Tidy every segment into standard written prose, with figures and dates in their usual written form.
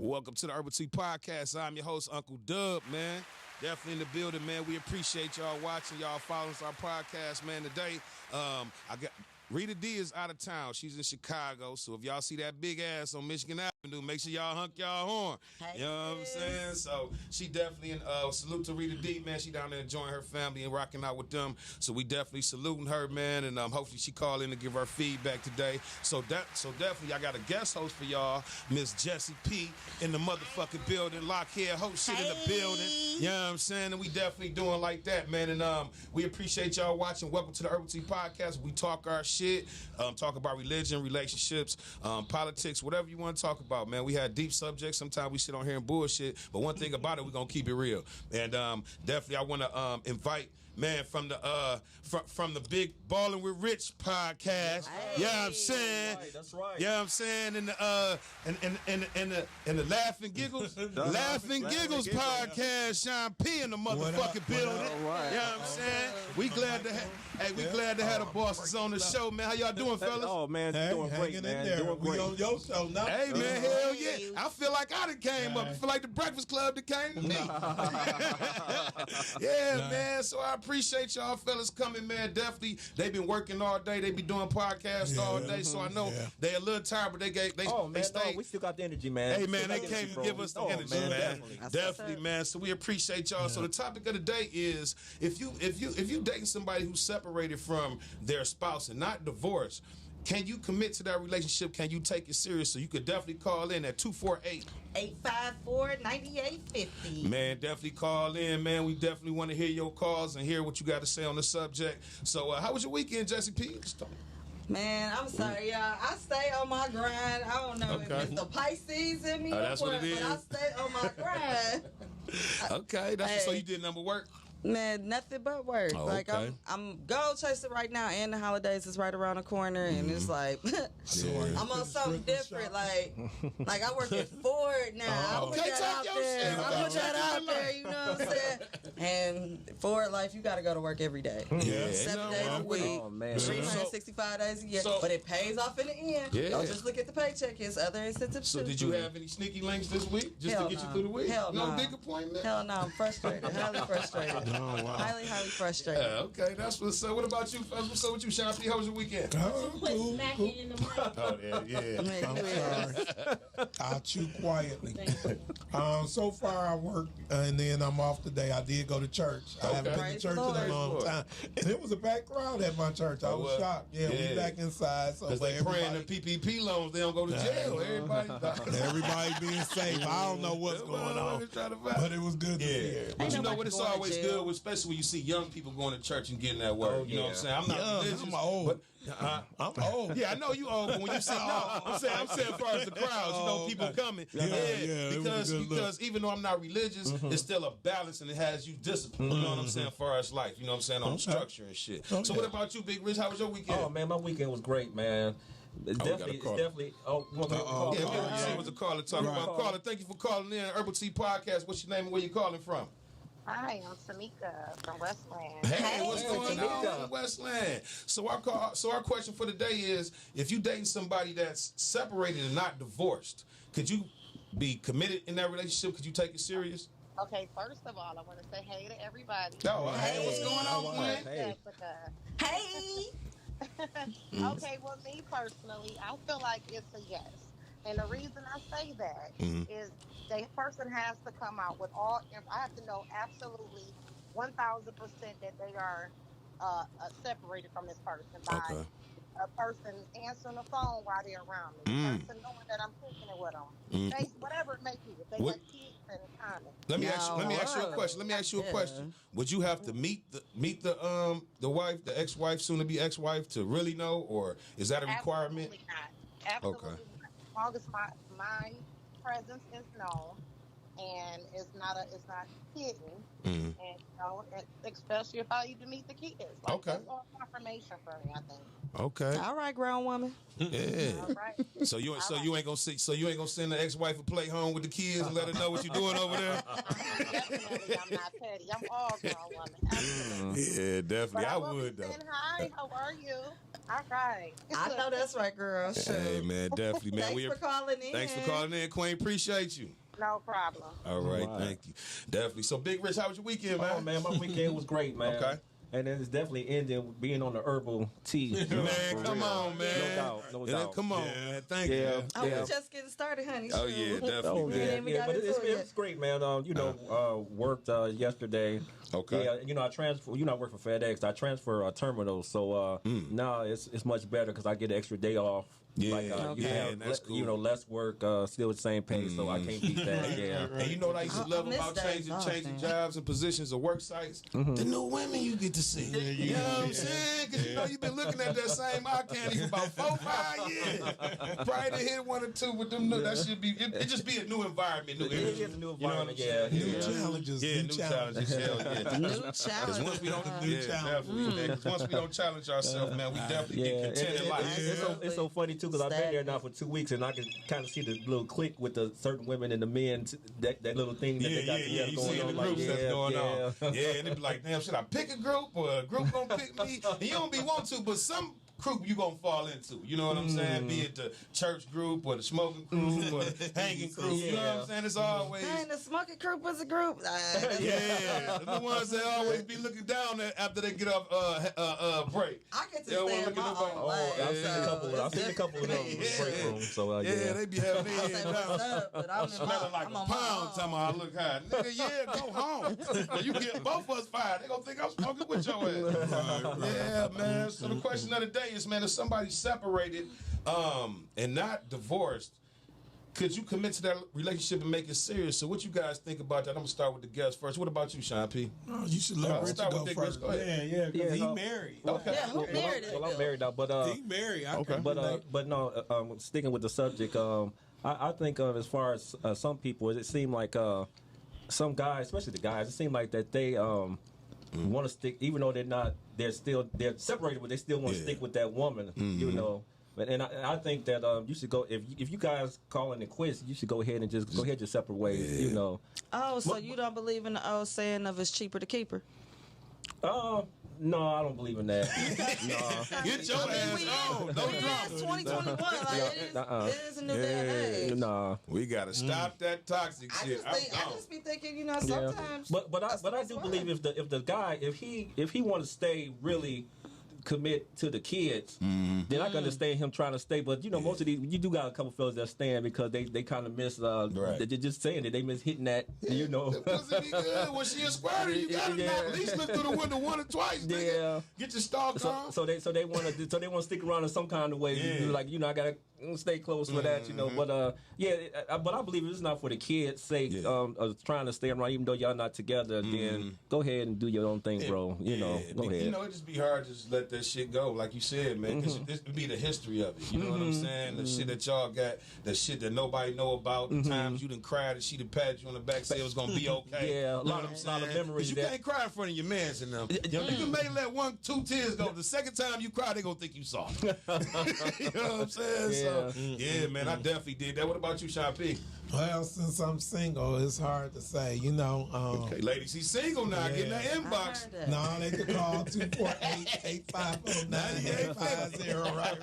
Welcome to the Urbal Tea Potcast. I'm your host, Uncle Dub, man. Definitely in the building, man. We appreciate y'all watching, y'all following our podcast, man. Today, Rita D is out of town. She's in Chicago. So if y'all see that big ass on Michigan Avenue, make sure y'all hunk y'all horn. Hey, you know what I'm saying? So she definitely, salute to Rita D, man. She down there enjoying her family and rocking out with them. So we definitely saluting her, man. And hopefully she call in and give her feedback today. So definitely, I got a guest host for y'all, Miss Jessie P in the motherfucking building. Lockhead host shit in the building. You know what I'm saying? And we definitely doing like that, man. And we appreciate y'all watching. Welcome to the Urbal Tea Podcast. We talk our shit, talk about religion, relationships, politics, whatever you want to talk about, man. We had deep subjects. Sometimes we sit on here and bullshit, but one thing about it, we're gonna keep it real. And definitely, I want to invite, man, from the big Ballin' with Rich podcast. Hey. Yeah, I'm saying. That's right. Yeah, I'm saying in the Laughing Giggles podcast. Sean P in the motherfucking building. Right. Yeah, I'm saying. We glad to have the bosses on the show, man. How y'all doing, fellas? Oh man, doing great, man. Doing We great. on your show now. Hey, man, hell yeah. I feel like I done came up. I feel like the Breakfast Club that came to me. Yeah, man. So I appreciate y'all fellas coming, man. Definitely. They been working all day. They be doing podcasts all day. So I know they a little tired, but they stayed. We still got the energy, man. Hey, man, they came to give us the energy, man. Definitely, man. So we appreciate y'all. So the topic of the day is if you dating somebody who's separated from their spouse and not divorced, can you commit to that relationship? Can you take it serious? So you could definitely call in at 248-854-9850. Man, definitely call in, man. We definitely want to hear your calls and hear what you got to say on the subject. So how was your weekend, Jessie P? Man, I'm sorry, y'all. I stay on my grind. I don't know if it's the Pisces in me or that's what what, it is. but I stay on my grind. Okay, so you did number work? Man, nothing but work. Oh, like okay. I'm goal chasing right now, and the holidays is right around the corner, and it's like I'm on something different. Like I work at Ford now. I put that out there. I put that out there. You know what I'm saying? And Ford life, you got to go to work every day. Yeah, 7 days a week, Oh man. 365 days a year. But it pays off in the end. Yeah. Don't just look at the paycheck. It's other incentives So too. did you have any sneaky links this week just Hell to get you no. through the week? Hell no no. dick appointment? Hell no, I'm frustrated. Highly frustrated. Highly frustrated. Okay, that's what's up. What about you, fellas? What's up with you, Sean P? How was your weekend? Cool. In the mic. Oh, yeah. I'm sorry. I'll chew quietly. So far I worked and then I'm off today. I did go to church. I haven't been to Praise church the in Lord. a long time. And it was a packed crowd at my church. I was shocked. Yeah, we back inside. So Because they praying the PPP loans, they don't go to jail. Everybody being safe. I don't know what's going on. But it was good to see it. But you know what? It's going to always jail. good, especially when you see young people going to church and getting that word. You know what I'm saying? I'm not religious. I'm old. I'm old. Yeah, I know you old, but when you see I'm saying as far as the crowds, you know, people coming. Because even though I'm not religious, it's still a balance and it has you disciplined. You know what I'm saying? As far as life, you know what I'm saying, on structure and shit. So what about you, Big Rich? How was your weekend? Oh man, my weekend was great, man. It's definitely. Oh, you want me to call? Yeah, we see what the caller talking about. Caller, thank you for calling in. Urbal Tea Podcast. What's your name and where you calling from? Hi, I'm Tamika from Westland. Hey, what's going on Tamika. in Westland? So our question for the day is: if you dating somebody that's separated and not divorced, could you be committed in that relationship? Could you take it serious? Okay, first of all, I want to say hey to everybody. Oh, hey, what's going on, man? Hey. Jessica. Hey. Okay, well, me personally, I feel like it's a yes. And the reason I say that is the person has to come out with all, I have to know absolutely 1,000% that they are separated from this person by a person answering the phone while they're around me. The person knowing that I'm kicking it with them. Whatever it may be. If they got kids and common. Let me ask you a question. Would you have to meet the wife, the ex-wife, soon to be ex-wife, to really know, or is that a requirement? Absolutely not. Absolutely not. As long as my presence is known and it's not hidden, and especially if I even meet the kids. Like, that's all confirmation for me, I think. Okay. All right, grown woman. Yeah. All right. So you ain't gonna send the ex-wife a plate home with the kids and let her know what you're doing over there. Definitely, I'm not petty. I'm all grown woman. Absolutely. Yeah, definitely. But I will would be though. saying hi. How are you? All right. I know that's right, girl. Sure. Hey, man, definitely, man. Thanks for calling in. Thanks for calling in, Queen. Appreciate you. No problem. All right, thank you. Definitely. So, Big Rich, how was your weekend, man? Oh, man, my weekend was great, man. Okay. And then it's definitely ending being on the Herbal Tea. Man, come on, man. No doubt. Come on. Yeah, thank you. Yeah. I was just getting started, honey. Oh, yeah, definitely, Oh, man. yeah, but it's great, man. Worked yesterday. Okay. Yeah, I transfer. I work for FedEx. I transfer terminals, so now it's much better because I get an extra day off. Yeah, you have that's cool. less work, still the same pay, so I can't beat that. Yeah. And you know what I used to love miss about days off, changing man. jobs and positions or work sites? The new women you get to see. You know what I'm saying? Because you know you've been looking at that same eye candy for about 4-5 years. Probably to hit 1 or 2 with them. That should be. It just be a new environment, new energy. It's a new You know what I'm environment, saying? New challenges. Yeah, new challenges. Hell yeah. New Because challenge. once we don't, definitely, man, 'cause once we don't challenge ourselves, man, we definitely get content in life. It's so funny too because I've been there now for 2 weeks and I can kind of see the little click with the certain women and the men. That little thing that they got together You going see on. the groups that's going on. Yeah. Yeah, and they be like, damn, should I pick a group or a group gonna pick me? And you don't be want to, but some group you gonna fall into. You know what I'm saying? Be it the church group or the smoking group or the hanging group. You know what I'm saying? It's always Man, the smoking group was a group. yeah. The ones that always be looking down at after they get off break. I get to They don't stay wanna in look my at nobody. own lane. I've seen a couple of them in the break room. So Yeah, they be having I say their what's head up, but I'm in smelling like I'm a on pound. my Talking own. about I look high. Nigga, yeah, go home. You get both of us fired. They gonna think I'm smoking with your ass. Yeah, man. So the question of the day is, man, if somebody's separated and not divorced, could you commit to that relationship and make it serious? So what you guys think about that? I'm gonna start with the guest first. What about you, Sean P? Oh, you should let Rich start go with Dick first. Rich. Go ahead. Yeah, because he Yeah, married. Okay. Yeah, who married it? Well, I'm married now, but He married. Okay. but no. Sticking with the subject, I think as far as some people, it seemed like some guys, especially the guys, it seemed like that they want to stick, even though they're separated, but they still want to stick with that woman, you know. And I think that you should go if you guys calling it quits, you should go ahead and just your separate ways, you know. Oh, so you don't believe in the old saying of it's cheaper to keep her? No, I don't believe in that. No. Get your ass on. Don't It drop. is 2021. Like, it is a new day and age. Nah. We gotta stop that toxic I shit. I just be thinking, you know, sometimes. But I do believe if the guy if he want to stay really commit to the kids, then I can understand him trying to stay. But you know, most of these you do got a couple fellas that stand because they kind of miss. They're just saying that they miss hitting that. You know, The pussy be good. When she a squirter, you gotta at least look through the window 1 or twice. Nigga. Yeah. Get your stalk on. So they want to stick around in some kind of way. Yeah. Like I gotta stay close for that. You know, but but I believe it's not for the kids' sake. Trying to stay around, even though y'all not together. Then go ahead and do your own thing, bro. You know, go ahead. You know, it just be hard to just let that shit go, like you said, man. Because this would be the history of it. You know what I'm saying? The shit that y'all got, the shit that nobody know about. The times you done cried and she done patted you on the back, say it was gonna be okay. Yeah, a You know lot what I'm of saying? memories. You can't cry in front of your mans and them. You can maybe let 1-2 tears go. The second time you cry, they gonna think you soft. You know what I'm saying? Yeah. So yeah, man, I definitely did that. What about you, Sean P? Well, since I'm single, it's hard to say. You know. Okay, ladies, he's single now. Get in that inbox. No, they could call 248-850-9850. Right.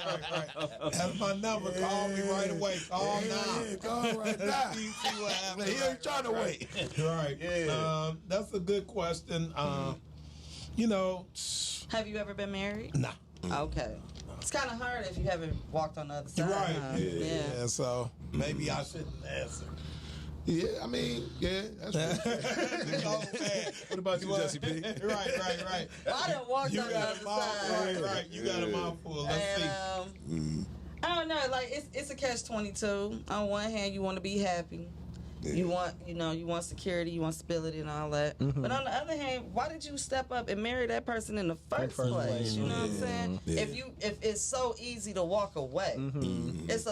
That's my number. Call me right away. Call now. Yeah, call right now. See what happens. He ain't trying to wait. Right. Yeah. That's a good question. You know, Have you ever been married? nah. Okay. It's kind of hard if you haven't walked on the other side. Right. Huh? Yeah. So maybe I shouldn't answer. Yeah, I mean, yeah, that's true. Oh, man. What about you, Jesse P? Right. Well, I done walked You on the got other a mouthful. side. Right. You got a mouthful. Let's see. And, I don't know. Like it's a catch-22. On one hand, you want to be happy. Yeah. You want security, you want stability and all that. But on the other hand, why did you step up and marry that person in the first place? You know what I'm saying? Yeah. If it's so easy to walk away, it's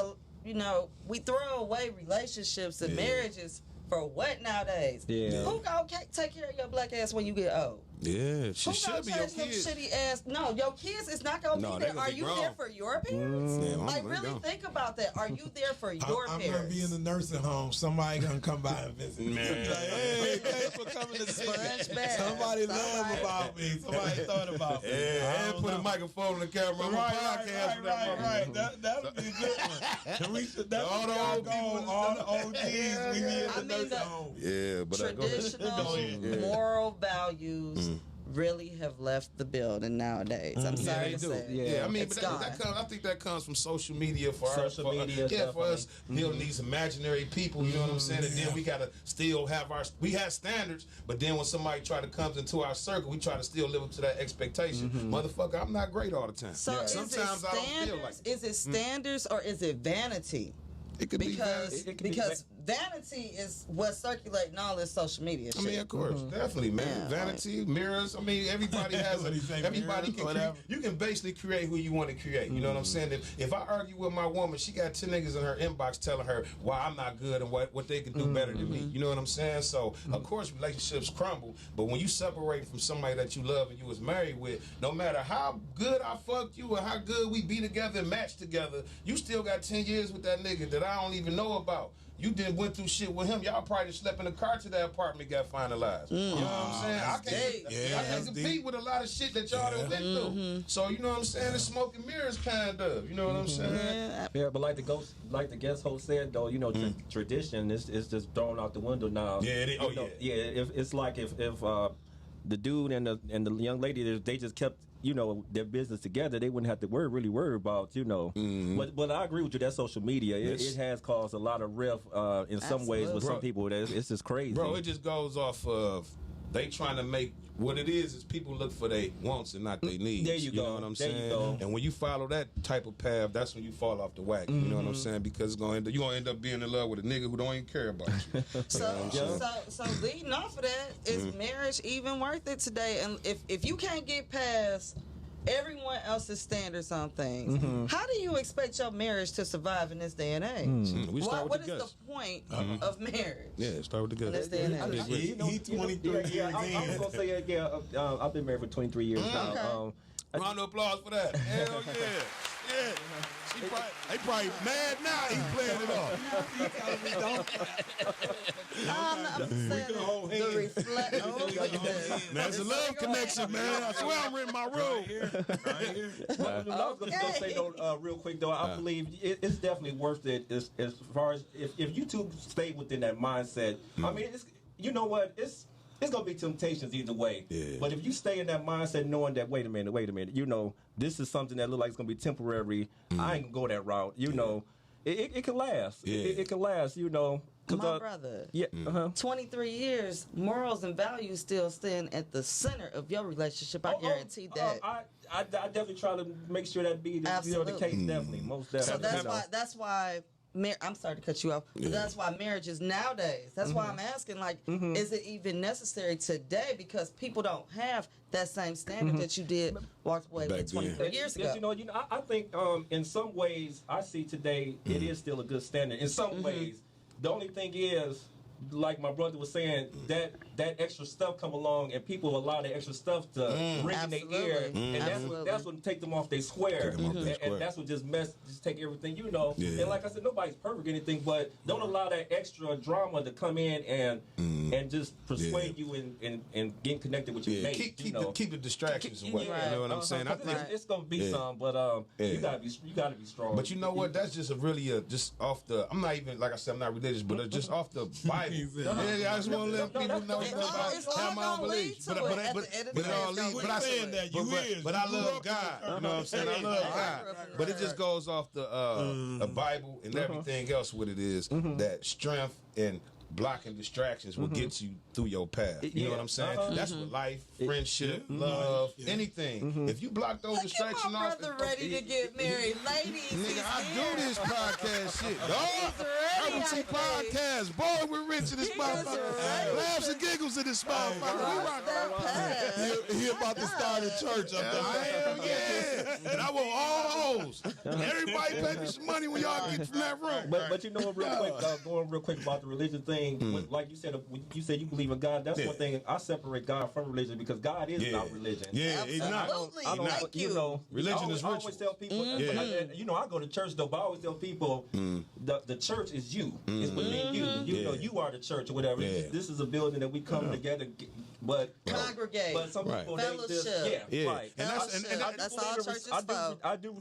we throw away relationships and marriages for what nowadays? Yeah. Who gonna take care of your black ass when you get old? Yeah, she Who should gonna be your change them kid. shitty ass? No, your kids is not gonna No, be they there. gonna Are be you grown. there for your parents? Yeah, Like, they really gone. think about that. Are you there for your I'm parents? gonna be in the nursing home. Somebody gonna come by and visit. Man. Like, hey, thanks for coming to see me. Flashback. Somebody learned about me. Somebody thought about me. I Yeah, don't put a know. microphone on the camera on my podcast. with that motherfucker. That would be a good one. And we should All the definitely old people- go. All the OGs, we be in I the mean, nursing the- home. Yeah, but go ahead. Traditional Yeah. moral values really have left the building nowadays. I'm Yeah, sorry they to do. say it. Yeah, I mean, It's but that gone. comes, I think that comes from social media for Social us. media, For us building these imaginary people. You know what I'm saying? And then we gotta still have we have standards, but then when somebody comes into our circle, we try to still live up to that expectation. Motherfucker, I'm not great all the time. So is sometimes it I don't feel standards? like it. Is it standards or is it vanity? It could be Because vanity. It could be because vanity is what's circulating all this social media shit. I mean, of course, definitely, man. Yeah, Vanity, mirrors. I mean, everybody has. What he say, Everybody mirrors, can. whatever. You can basically create who you want to create. You know what I'm saying? If I argue with my woman, she got 10 niggas in her inbox telling her why I'm not good and what they can do better than me. You know what I'm saying? So of course relationships crumble, but when you separate from somebody that you love and you was married with, no matter how good I fucked you or how good we be together and match together, you still got 10 years with that nigga that I don't even know about. You did went through shit with him. Y'all probably just slept in the car till that apartment got finalized. You know what I'm saying? I can't compete with a lot of shit that y'all done went through. So you know what I'm saying? It's smoke and mirrors kind of. You know what I'm saying? Yeah, but like the guest host said though, you know, tradition is just thrown out the window now. Yeah, it is. You know, If it's like if the dude and the young lady, they just kept, you know, their business together, they wouldn't have to really worry about, you know. But I agree with you, that social media, it has caused a lot of rift in some ways with some people. It's just crazy. Bro, it just goes off of they trying to make what it is people look for their wants and not their needs. There you go. know what I'm There you saying? go. And when you follow that type of path, that's when you fall off the wagon. You know what I'm saying? Because you're gonna end up being in love with a nigga who don't even care about you. So leading off of that, is marriage even worth it today? And if you can't get past everyone else's standards on things, how do you expect your marriage to survive in this day and age? We start with What the is guts. the point of marriage? Yeah, start with the In this guts. day and age? He 23 years in. I was gonna say I've been married for 23 years now. Round of applause for that. Hell yeah. Yeah. They probably mad now he playing it off. I'm saying the reflect. That's a love connection, man. I swear I'm in my room. I was going to say though, real quick though, I believe it's definitely worth it as far as if you two stay within that mindset. I mean, you know what? It's gonna be temptations either way. Yeah. But if you stay in that mindset, knowing that wait a minute, you know, this is something that looks like it's gonna be temporary. I ain't gonna go that route. You know, it can last. Yeah. It can last. You know. My brother. Yeah. 23 years, morals and values still stand at the center of your relationship. I guarantee that. I definitely try to make sure that be the case. Definitely, most definitely. So that's why. I'm sorry to cut you off, but that's why marriages nowadays. That's why I'm asking, like, is it even necessary today? Because people don't have that same standard that you did walked away with 23 years ago. You know, I think in some ways I see today it is still a good standard. In some ways, the only thing is, like my brother was saying, that extra stuff come along and people allow the extra stuff to ring in their ear, and that's what take them off their square, and that's what just take everything, you know. And like I said, nobody's perfect or anything, but don't allow that extra drama to come in and just persuade you and get connected with your mate. Keep the distractions away. You know what I'm saying? I think it's gonna be some, but you gotta be strong. But you know what? That's just just off the. I'm not even, like I said, I'm not religious, but just off the Bible. I just want to let people know about how my own beliefs. But it all leads. But I love God. You know what I'm saying? I love God. But it just goes off the Bible and everything else. What it is, that strength and blocking distractions will get you through your path. You know what I'm saying? That's what life, friendship, love, anything. If you block those distractions off, my brother ready to get married, ladies. Nigga, I do this podcast shit, dog. I Urbal Tea Podcast. Boy, we're rich in this motherfucker. Laughs and giggles in this motherfucker. We rock that. He about to start a church up there. Yeah. And I want all hoes. Everybody pay me some money when y'all get from that room. But you know what, real quick, going real quick about the religion thing. Like you said you believe in God. That's one thing. I separate God from religion because God is not religion. Yeah, he's not. I don't, Thank you know, religion is I always tell people, you know, I go to church though, but I always tell people the church is you. It's within you. You know, you are the church or whatever. Yeah. This is a building that we come together, but congregate. But some people fellowship. they just right. And that's all church is for. I do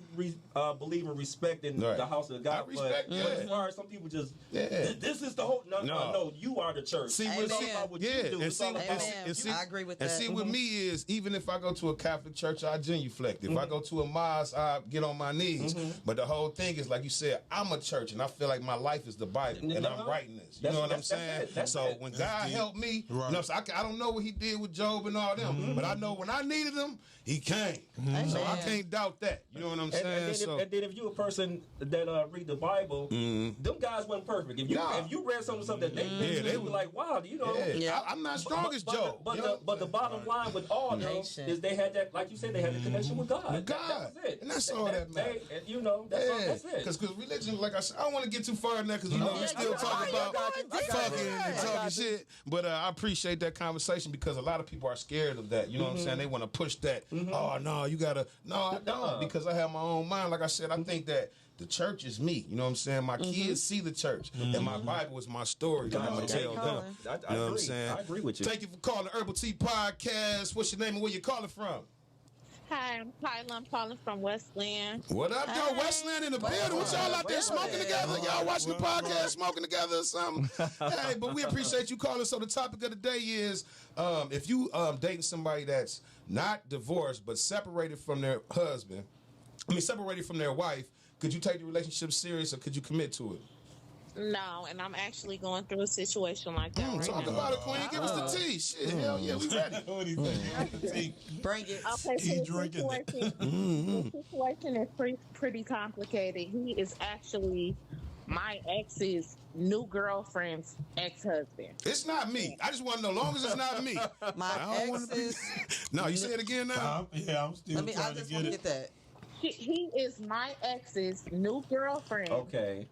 believe in respecting the house of God. But as far as some people just this is the whole no, you are the church. See, Amen. what you do. I agree with that. And see, with me is even if I go to a Catholic church, I genuflect. If I go to a mosque, I get on my knees. But the whole thing is, like you said, I'm a church, and I feel like my life is the Bible, and I'm writing this. You know what I'm saying? So when God helped me, you know, so I don't know what He did with Job and all them, but I know when I needed Him, He came. So I can't doubt that. You know what I'm saying? And then if you're a person that read the Bible, them guys weren't perfect. If you read something that they were like, wow, you know. I'm not strong as Job. But the bottom line with all of them is they had that, like you said, they had a connection with God. That was it. And that's all that matters. You know, that's it. Because religion, like I said, I don't want to get too far in there because, you know, we're still talking about fucking and talking shit. But I appreciate that conversation because a lot of people are scared of that. You know what I'm saying? They want to push that. Oh, no, you got to. No, I don't because I have my own mind. Like I said, I think that the church is me. You know what I'm saying? My kids see the church. And my Bible is my story that I'm going to tell them. You know what I'm saying? I agree with you. Thank you for calling the Urbal Tea Podcast. What's your name and where you calling from? Hi, I'm Kyla. I'm calling from Westland. What up, yo? Westland in the building. What y'all out there smoking together? Y'all watching the podcast, smoking together or something? Hey, but we appreciate you calling. So the topic of the day is if you dating somebody that's not divorced but separated from their husband, separated from their wife, could you take the relationship serious or could you commit to it? No, and I'm actually going through a situation like that right Talk now. about it, Queen. Give us the tea. Shit, hell yeah, we ready. What do you think? Bring it. Okay, He so drinking it. the situation is pretty complicated. He is actually my ex's new girlfriend's ex-husband. It's not me. I just want to know, long as it's not me. My I don't wanna be- ex's. No, you say it again now? I'm still I trying to just get want to it. get that. He is my ex's new girlfriend. Okay.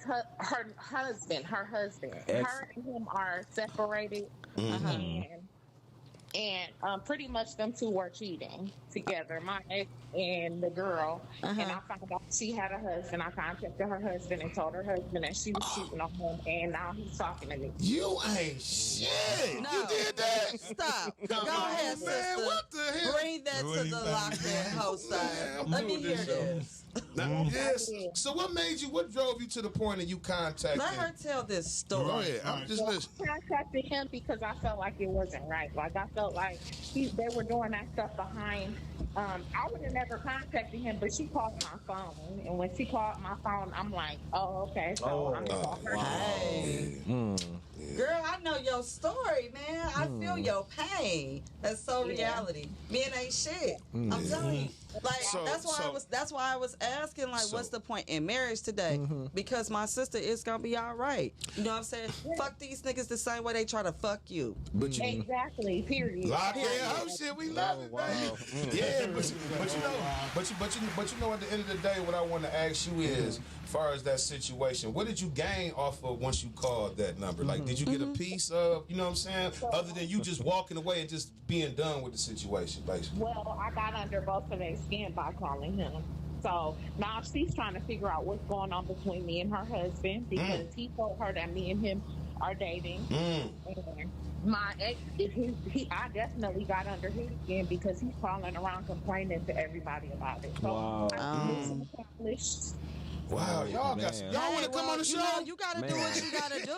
Her husband. Her and him are separated, and pretty much them two were cheating together. My ex and the girl, and I found out she had a husband. I contacted her husband and told her husband that she was cheating on him, and now he's talking to me. You ain't shit. No. You did that? Stop. Go ahead, sister. Man, what the hell? Bring that to the locked-in host side. Let me hear this. Yes. So what drove you to the point that you contacted Let her tell this story. Go ahead. I'm just listening. I contacted him because I felt like it wasn't right. Like I felt like they were doing that stuff behind. I would have never contacted him, but she called my phone, and when she called my phone, I'm like, oh, okay. So I'm gonna call her. Hey. Girl, I know your story, man. I feel your pain. That's so reality. Men ain't shit. I'm telling you. Like that's why I was asking, like, what's the point in marriage today? Because my sister is gonna be all right. You know what I'm saying? Fuck these niggas the same way they try to fuck you. Exactly. Period. Oh shit, we love it, baby. Yeah, but you know, at the end of the day, what I want to ask you is, as far as that situation, what did you gain off of once you called that number? Like, did you get a piece of, you know what I'm saying, other than you just walking away and just being done with the situation, basically? Well, I got under both of their skin by calling him. So now she's trying to figure out what's going on between me and her husband because he told her that me and him are dating. And my ex, I definitely got under his skin because he's calling around complaining to everybody about it. So I'm accomplished. Wow, y'all got some. Y'all want to come on the show? You gotta do what you gotta do.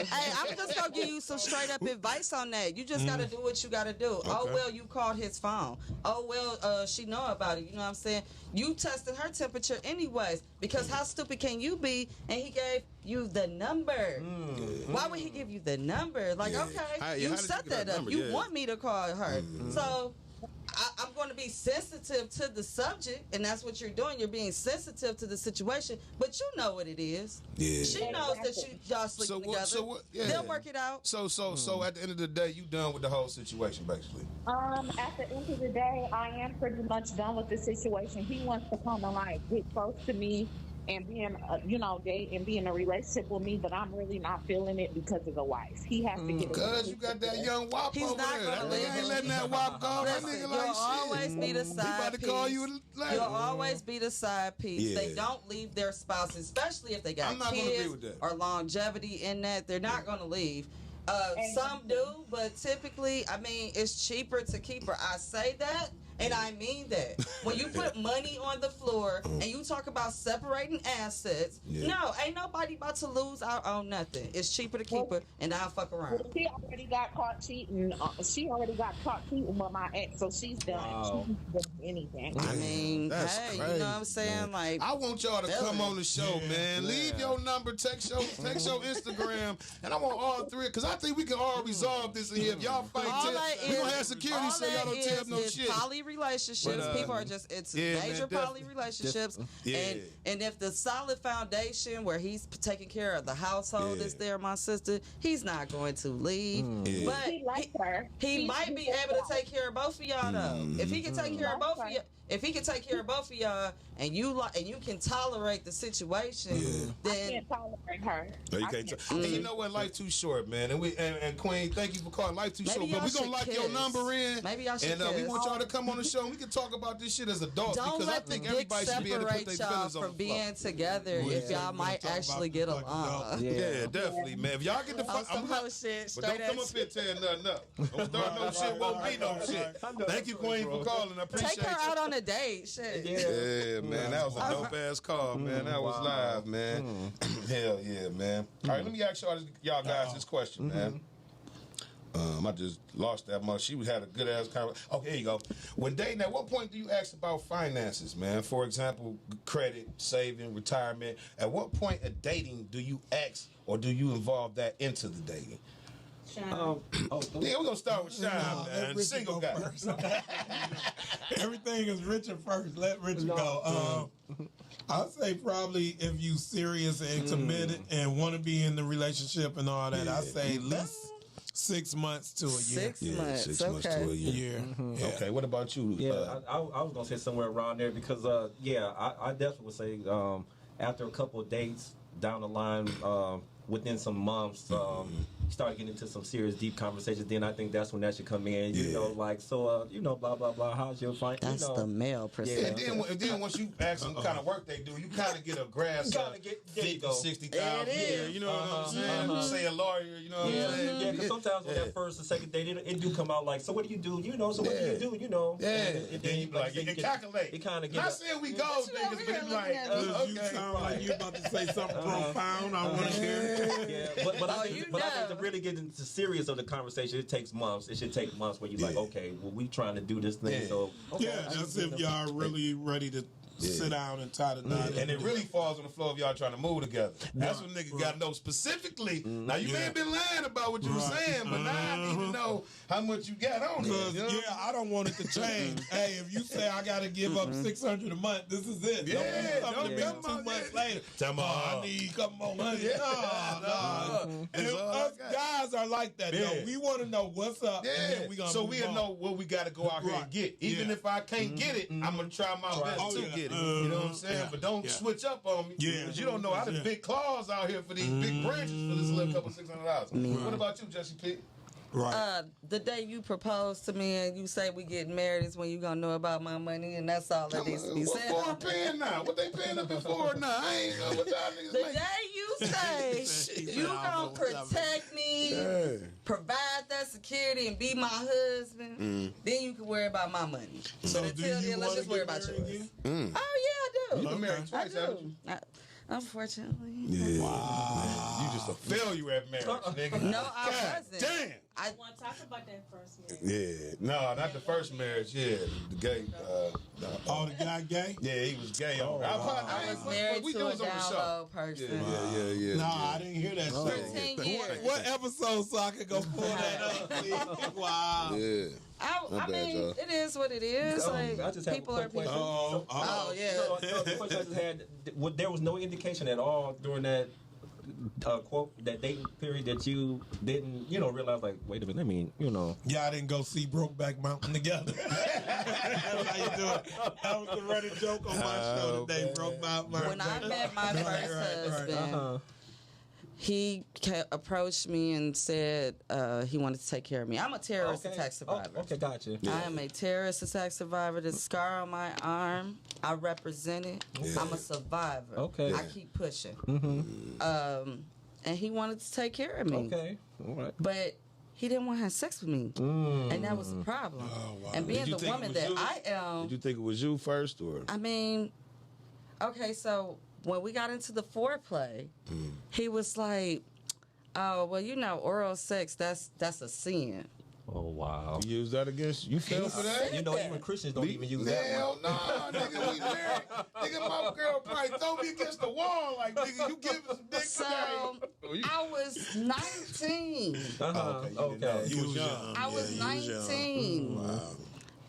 Hey, I'm just gonna give you some straight up advice on that. You just gotta do what you gotta do. Okay. Oh well, you called his phone. Oh well, she know about it. You know what I'm saying? You tested her temperature anyways. Because how stupid can you be? And he gave you the number. Why would he give you the number? Like, okay, you set that up. You want me to call her, so. I'm going to be sensitive to the subject, and that's what you're doing. You're being sensitive to the situation, but you know what it is. Yeah. She knows that y'all sleeping together. They'll work it out. So at the end of the day, you done with the whole situation, basically. At the end of the day, I am pretty much done with the situation. He wants to come and like get close to me and being, date and be in a relationship with me, but I'm really not feeling it because of the wife. He has to get. Because you got that young wop He's over not there. gonna That nigga ain't letting that wop go. That nigga You'll like shit. always be the side He about to piece. call you later. You'll always be the side piece. Yeah. They don't leave their spouse, especially if they got I'm not gonna kids agree with that. or longevity in that. They're not going to leave. Some do, but typically, I mean, it's cheaper to keep her. I say that, and I mean that. When you put money on the floor and you talk about separating assets, no, ain't nobody about to lose out on nothing. It's cheaper to keep her, and I'll fuck around. She already got caught cheating. She already got caught cheating with my ex, so she's done. Wow. She's done anything. I mean, That's hey, crazy, you know what I'm saying? man. Like, I want y'all to come on the show, man. Leave your number, text your Instagram, and I want all three, because I think we can all resolve this in here. If y'all fight, we gonna have security so y'all don't tell no shit. Poly relationships, people are just major poly relationships, and if the solid foundation where he's taking care of the household is there, my sister, he's not going to leave. But He likes her. he might be able to take care of both of y'all though. If he can take care of both of y'all. If he can take care of both of y'all and you can tolerate the situation, I then can't tolerate her. No, you can't. And you know what? Life too short, man. And Queen, thank you for calling. Life too short. But we gonna lock your number in. Maybe y'all should and we want y'all to come on the show. And we can talk about this shit as adults don't because I let the think dick everybody should be able to put their separate y'all feelings on from the being floor. together if y'all might actually get along. Yeah, definitely, man. If y'all get the fuck, some whole shit, but don't straight come at up here tearing nothing up. Don't start no shit. Won't be no shit. Thank you, Queen, for calling. I appreciate Take her you. out on a date. Shit. Yeah, man, that was a dope ass call, man. That was live, man. Hell yeah, man. All right, let me ask y'all guys this question, man. I just lost that much. She had a good ass conversation. Oh, here you go. When dating, at what point do you ask about finances, man? For example, credit, saving, retirement. At what point of dating do you ask or do you involve that into the dating? Yeah, we're gonna start with Shine, man. The single guy. Everything is Richard first. Let Richard go. I'd say probably if you serious and committed and want to be in the relationship and all that, I'd say at least 6 months to a year. 6 months. 6 months to a year. Yeah. Okay, what about you? I was gonna say somewhere around there because I definitely would say after a couple of dates down the line, within some months, start getting into some serious, deep conversations. Then I think that's when that should come in. You know, like blah blah blah. How's your fine? That's the male perspective. And then once you ask them what kind of work they do, you kind of get a grasp of 50, 60,000 a year. You know what I'm saying? Say a lawyer. You know what I'm saying? Yeah, because sometimes on that first or second date, it do come out like, so what do you do? You know, so what do you do? You know. Yeah. And then you be like, you can calculate. It kind of get. Not saying we gold niggas, but it's like, You sound like you about to say something profound. I want to hear. Yeah, but I think to really get into serious of the conversation, it takes months. It should take months where you're like, okay, well, we trying to do this thing. So That's if y'all really ready to sit down and tie the knot. And it really falls on the floor if y'all trying to move together. That's what niggas got to know specifically. Now, you may have been lying about what you were saying, but now I need to know how much you got on it. You know? I don't want it to change. Hey, if you say I got to give up $600 a month, this is it. Don't be 2 months later. I need a couple more money. And us guys are like that, though. We want to know what's up, and then we gonna so we'll know what we got to go out here and get. Even if I can't get it, I'm going to try my best to get it. You know what I'm saying? But don't switch up on me. Because you don't know how to big claws out here for these big branches for this little couple $600. What about you, Jesse P? Right. The day you propose to me and you say we getting married is when you gonna know about my money, and that's all that needs to be said. What paying now? What they paying up before now? I ain't know what y'all niggas The make. day you say you gonna protect me, provide that security, and be my husband, then you can worry about my money. So but do until you then, let's want just to worry get about married yours. again? Oh yeah, I do. You been married I twice, haven't you? do. Unfortunately. Yeah. Wow. You just a failure at marriage, nigga. No, I wasn't. Damn. I want to talk about that first marriage. Yeah. No, not the first marriage. Yeah. The gay. Oh, the guy gay? Yeah, he was gay. I was married to a down low person. Yeah. No, I didn't hear that. For 10 years. what episode so I can go pull that up? Please? Wow. Yeah. I mean, it is what it is. Like, I just have people a are quick people. question. Yeah. No, the question I just had, there was no indication at all during that quote, that dating period, that you didn't, realize, like, wait a minute, I mean, Y'all didn't go see Brokeback Mountain together. That's how you do it. That was the running joke on my show today, Brokeback Mountain. When I met my first husband, he approached me and said he wanted to take care of me. I'm a terrorist attack survivor. Okay, gotcha. I am a terrorist attack survivor. The scar on my arm, I represent it. I'm a survivor. Okay. I keep pushing. And he wanted to take care of me. Okay. All right. But he didn't want to have sex with me. And that was the problem. Oh, wow. And being the woman that I am. Did you think it was you first, or? I mean, okay, so when we got into the foreplay, he was like, "Oh, well, oral sex, that's a sin." Oh, wow. You use that against you? Fell for that? Even Christians don't even use that Hell one. no, nigga, we married. Nigga, my girl probably throw me against the wall. Like, nigga, you give us some dick So today. I was 19. Okay. You was young. I was 19. Wow.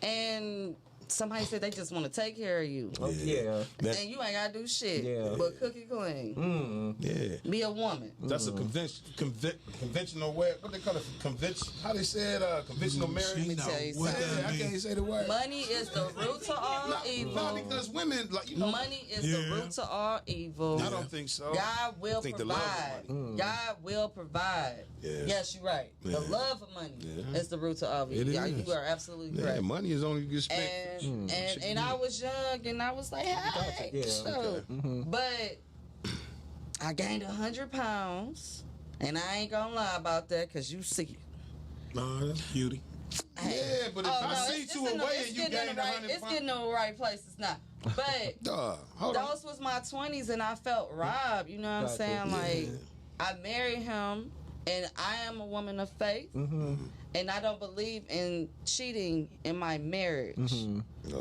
And somebody said they just want to take care of you. Yeah. And you ain't got to do shit but cook it clean. Yeah. Be a woman. That's a conventional way. What they call it? How they say it? Conventional marriage. Let me tell you what something. that I can't say the word. Money is the root to all evil. No, because women, like, Money is the root to all evil. I don't think so. God will I think the love provide. of money. God will provide. Yeah. Yes, you're right. Yeah. The love of money is the root to all evil. It Yeah, is. you are absolutely Yeah, correct. money is only get spent. And I was young and I was like, hey, but I gained 100 pounds, and I ain't gonna lie about that because you see it. No, that's beauty. Yeah, but if I see you away and you gained 100 it's getting in the right places now. But hold on. those was my 20s, and I felt robbed. You know what I'm saying? Like, I married him, and I am a woman of faith, and I don't believe in cheating in my marriage.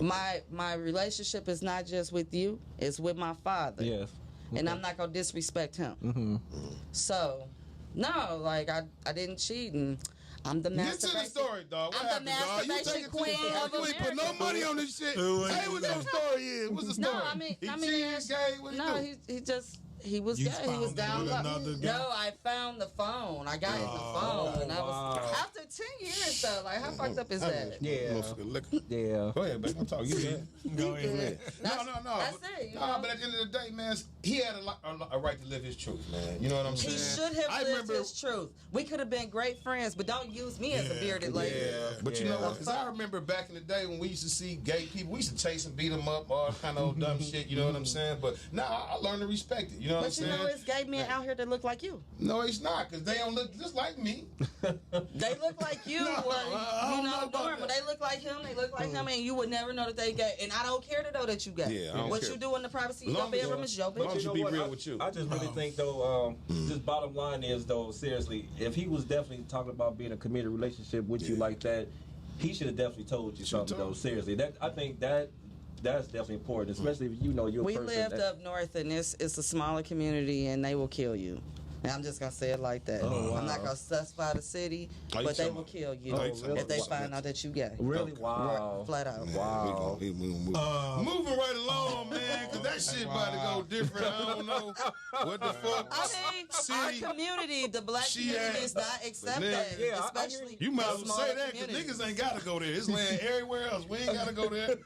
My relationship is not just with you; it's with my father. Yes. And I'm not gonna disrespect him. So, no, like I didn't cheat, and I'm the Get masturbation. to the story, dog. What I'm the happened, dog? You masturbation take it to queen the of You ain't put no America. money on this shit. Who is Hey, what your story is? What's the story? No, I mean, he cheated, gay. What he do? He was You gay. He was found down him with low. another guy? No, I found the phone. I got in the phone, and I was after 10 years though. Like, how fucked up is that? Yeah. Motherfucker, liquor. Yeah. Go ahead, baby. I'm talking. You good? Go ahead. No. That's it. You No, know? but at the end of the day, man, he had a right to live his truth, man. You know what I'm saying? He should have I lived remember, his truth. We could have been great friends, but don't use me as a bearded lady. but you know what? Because I remember back in the day when we used to see gay people, we used to chase and beat them up, all kind of dumb shit. You know what I'm saying? But now I learned to respect it. You know what I'm But you saying? know, it's gay men out here that look like you. No, he's not, because they don't look just like me. They look like you. Normal. They look like him. They look like him, and you would never know that they gay. And I don't care to know that you gay. Yeah, I don't what care. you do in the privacy of your Long as- bedroom is your long business. as you be real with you. I just really think, though, just bottom line is, though, seriously, if he was definitely talking about being a committed relationship with you like that, he should have definitely told you something, though. Seriously, I think that's definitely important, especially if you know you're a We person lived up north, and it's a smaller community, and they will kill you. And I'm just gonna say it like that. I'm not gonna specify the city, but they will kill you if they find out that you gay. Really? Wow. Flat out. Wow. Moving right along, man, because that shit about to go different. I don't know what the fuck. I mean, our community, the black community, is not accepted, Yeah, especially you might as well smaller say that because communities. niggas ain't got to go there. It's land everywhere else. We ain't got to go there.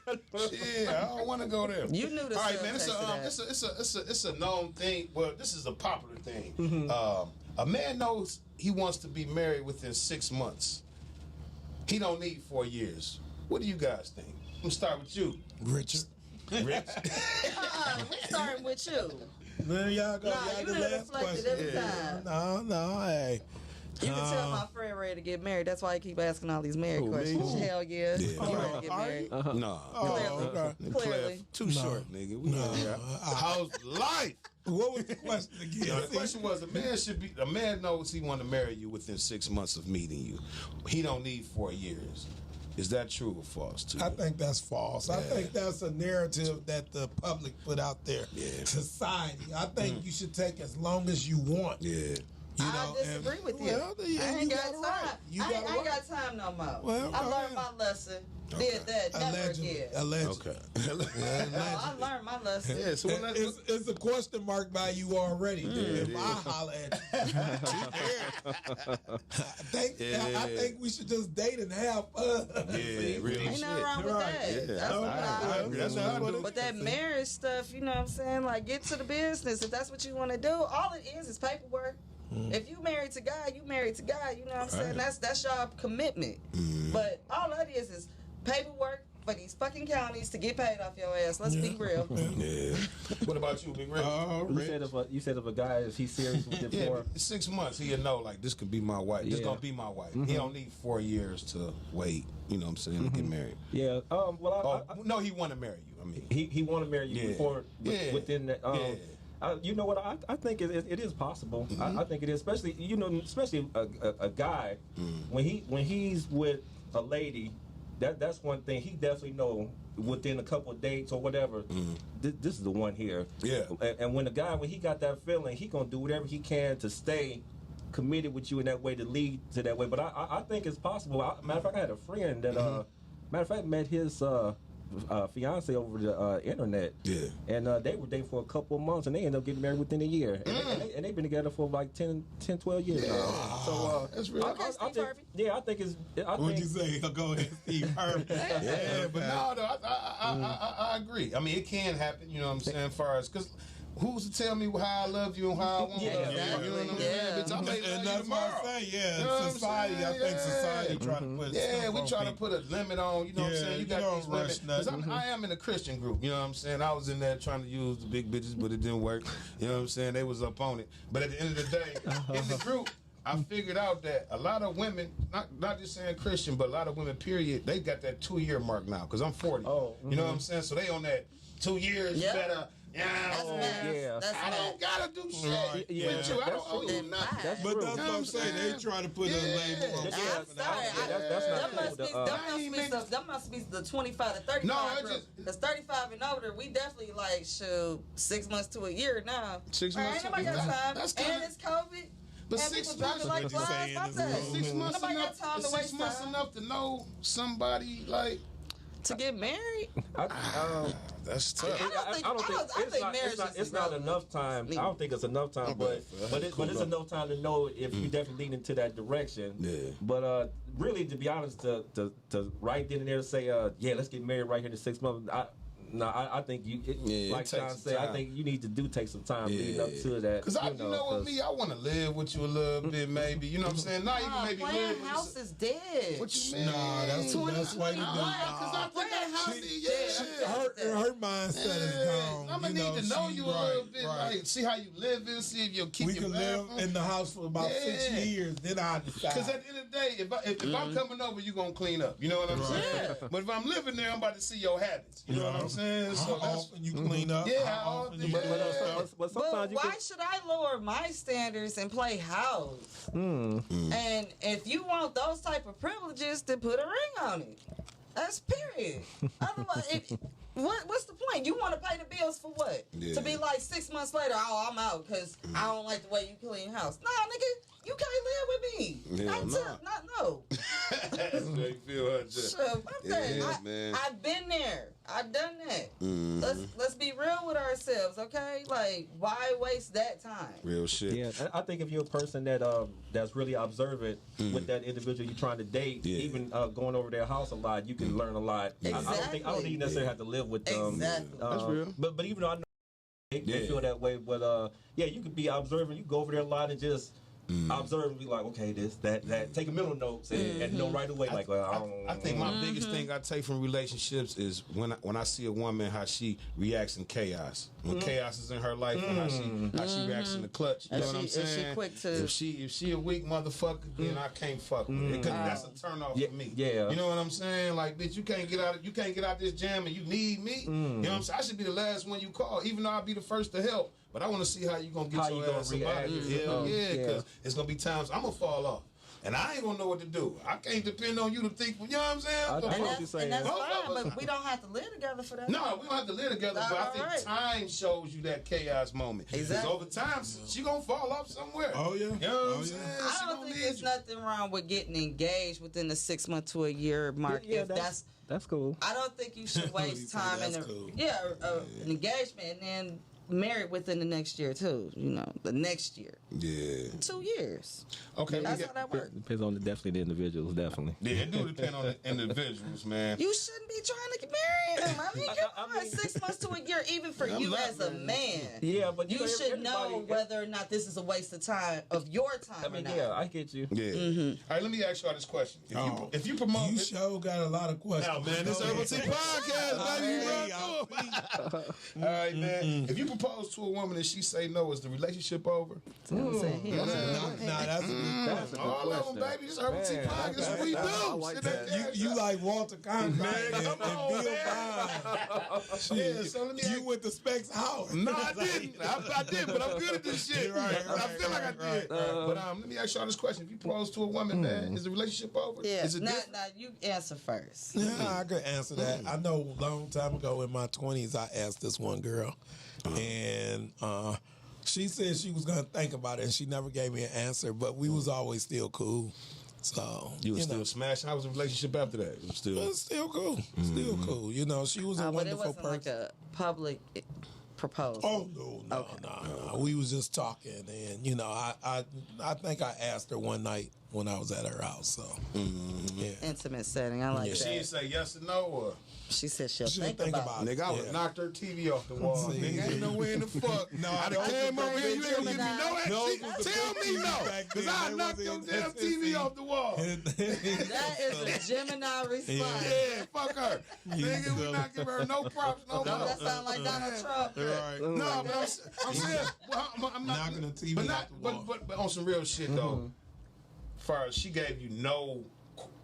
Shit, I don't want to go there. You knew the All right, man. subtext It's a known thing. Well, this is a popular thing. A man knows he wants to be married within 6 months. He don't need 4 years. What do you guys think? I'm gonna start with you, Richard. Rich. We starting with you. Then y'all go. Nah, y'all you the done last deflected question. every time. No, hey. You can tell my friend ready to get married. That's why he keep asking all these married Who, me? questions. Hell yeah. Yeah. You ready to get Are married? No. Okay. Clearly. Too short, nigga. We how's life? What was the question again? The question was: a man knows he want to marry you within 6 months of meeting you. He don't need 4 years. Is that true or false? To I you? think that's false. I think that's a narrative that the public put out there. Yeah. Society. I think you should take as long as you want. Yeah. I disagree with you. Well, I ain't got time. I ain't got time no more. Well, I learned my lesson. Did that never again. Allegedly. I learned my lesson. Yeah, so It's a question mark by you already. If I holler at you, I think we should just date and have fun. Yeah, real Ain't shit. nothing wrong with that. Yeah, That's I agree. That's what I do. But that marriage stuff, you know what I'm saying? Like, get to the business. If that's what you want to do, all it is paperwork. If you married to God, you married to God. You know what I'm saying? That's your commitment. But all that is paperwork for these fucking counties to get paid off your ass. Let's be real. Yeah. What about you, Big Rick? You said if a guy, is he serious with it for 6 months, he'll know, like, this could be my wife. This gonna be my wife. He don't need 4 years to wait, you know what I'm saying, to get married. Yeah. No, he want to marry you. I mean, he want to marry you before within that. You know what? I think it is possible. I think it is, especially a guy when he's with a lady. That's one thing he definitely know within a couple of dates or whatever. This is the one here. Yeah. And when he got that feeling, he gonna do whatever he can to stay committed with you in that way, to lead to that way. But I think it's possible. Matter of fact, I had a friend that met his fiance over the internet. Yeah. And they were dating for a couple of months, and they ended up getting married within a year. And they've been together for like 10, 12 years now. So that's real. I think it's. What'd you say? Go ahead, Steve Harvey. Yeah, but no, I agree. I mean, it can happen, you know what I'm saying, as far as, because who's to tell me how I love you and how I want to love you? You know what I'm saying? Bitch, I may love you that's tomorrow. what I'm saying. Yeah, You know what I'm society. I saying? think society try to put. Yeah, we try to put a limit on. You know what I'm saying? You got don't these rush limits. nothing. I am in a Christian group. You know what I'm saying? I was in there trying to use the big bitches, but it didn't work. You know what I'm saying? They was up on it. But at the end of the day, in the group, I figured out that a lot of women, not just saying Christian, but a lot of women, period, they got that 2-year mark now. Because I'm 40. You know what I'm saying? So they on that 2 years. You better. I don't gotta do shit with you. I don't owe you nothing. But that's what I'm saying. They try to put a label on. That must be the 25 to 35 group. Because 35 and older, we definitely like 6 months to a year now. 6 months. Ain't nobody got time. And it's COVID. But and 6 people months, like flies. 6 months nobody enough. got time to waste 6 months time. enough to know somebody like. To get married? That's tough. I think marriage it's not enough time. I don't think it's enough time, but it's enough time to know if you're definitely leaning to that direction. Yeah. But really, to be honest, to right then and there say, let's get married right here in 6 months. I think like Sean said, I think you need to take some time leading up to that. Because you know with me, I want to live with you a little bit, maybe. You know what I'm saying? Not even maybe live. House is dead. What you mean? Nah, that's the best way to do it. Because I think her mindset is gone. I'm gonna need to know you a little bit, like see how you living, see if you'll keep your bathroom. Live in the house for about 6 years, then I decide. Because at the end of the day, if I'm coming over, you gonna clean up. You know what I'm saying? But if I'm living there, I'm about to see your habits. You know what I'm saying? So how often you clean up? Yeah, how often you but sometimes why should I lower my standards and play house? And if you want those type of privileges, then put a ring on it. That's period. Otherwise, what's the point? You want to pay the bills for what? Yeah. To be like 6 months later, I'm out because I don't like the way you clean house. Nah, nigga, you can't live with me. No. That's how you feel, man. I've been there. I've done that. Let's be real with ourselves, okay? Like, why waste that time? Real shit. Yeah, I think if you're a person that's really observant with that individual you're trying to date, even going over their house a lot, you can learn a lot. Exactly. I don't think you necessarily have to live with them. Exactly. That's real. But even though I know they feel that way, but you could be observant. You go over there a lot and just observe and be like, okay, this, that. Take a mental notes and know right away. I think my biggest thing I take from relationships is when I see a woman, how she reacts in chaos. When chaos is in her life, and how she reacts in the clutch. You know what I'm saying? Is she quick to? If she a weak motherfucker, then I can't fuck with her. Because that's a turn off for me. Yeah. You know what I'm saying? Like, bitch, you can't get out this jam and you need me. You know what I'm saying? I should be the last one you call, even though I'll be the first to help. But I want to see how you gonna get your ass about it. Yeah, because it's gonna be times I'm gonna fall off. and I ain't gonna know what to do. I can't depend on you to think. You know what I'm saying? I know what you're saying. And that's fine, but we don't have to live together for that. No, we don't have to live together, but I think time shows you that chaos moment. Exactly. Because over time, she gonna fall off somewhere. Oh, yeah. You know what I'm saying? I don't think there's nothing wrong with getting engaged within the 6 month to a year mark. Yeah, if that's cool. I don't think you should waste time in cool. an engagement and then married within the next year too. You know, the next year. Yeah. 2 years. Okay. That's how that works. Depends on definitely the individuals, definitely. Yeah, it do depend on the individuals, man. You shouldn't be trying to get married. I mean, come on, 6 months to a year, even for you as a man. Yeah, but you should know whether or not this is a waste of time of your time. I mean, or not. yeah, I get you. Yeah. All right, let me ask y'all this question. If you promote, you sure got a lot of questions. No, man, this Urbal Tea Podcast, baby. All right, man. If you propose to a woman and she say no, is the relationship over? That's what I'm saying. That's a good question. All of them, baby. This Urbal Tea Podcast, what we do. I like that. You like Walter Cronkite and Bill Bond. Yeah, so let me You went to Specs House. No, I didn't. I did, but I'm good at this shit. I feel like I did. But let me ask y'all this question: if you propose to a woman, man, is the relationship over? Yeah. Is it different? Now, you answer first. Yeah, I could answer that. I know a long time ago in my 20s, I asked this one girl, and she said she was going to think about it, and she never gave me an answer, but we was always still cool. So you was still smashing. How was the relationship after that? It was still cool. Still cool. You know, she was a wonderful but it wasn't person. like a public proposal. Oh no. We was just talking, and you know, I think I asked her one night when I was at her house. So yeah, intimate setting. I like that. She didn't say yes or no, or she said she'll think about it. Nigga, I would knock her TV off the wall. Nigga, ain't nowhere in the fuck. No, I done came over here. You ain't gonna give me no answer. Tell me no, because I knocked your damn TV off the wall. That is a Gemini response. Yeah, fuck her. Nigga, we not giving her no props, no more. That sound like Donald Trump. Right. No, but I'm saying, well, I'm not knocking the TV off the wall. But on some real shit though, far as she gave you no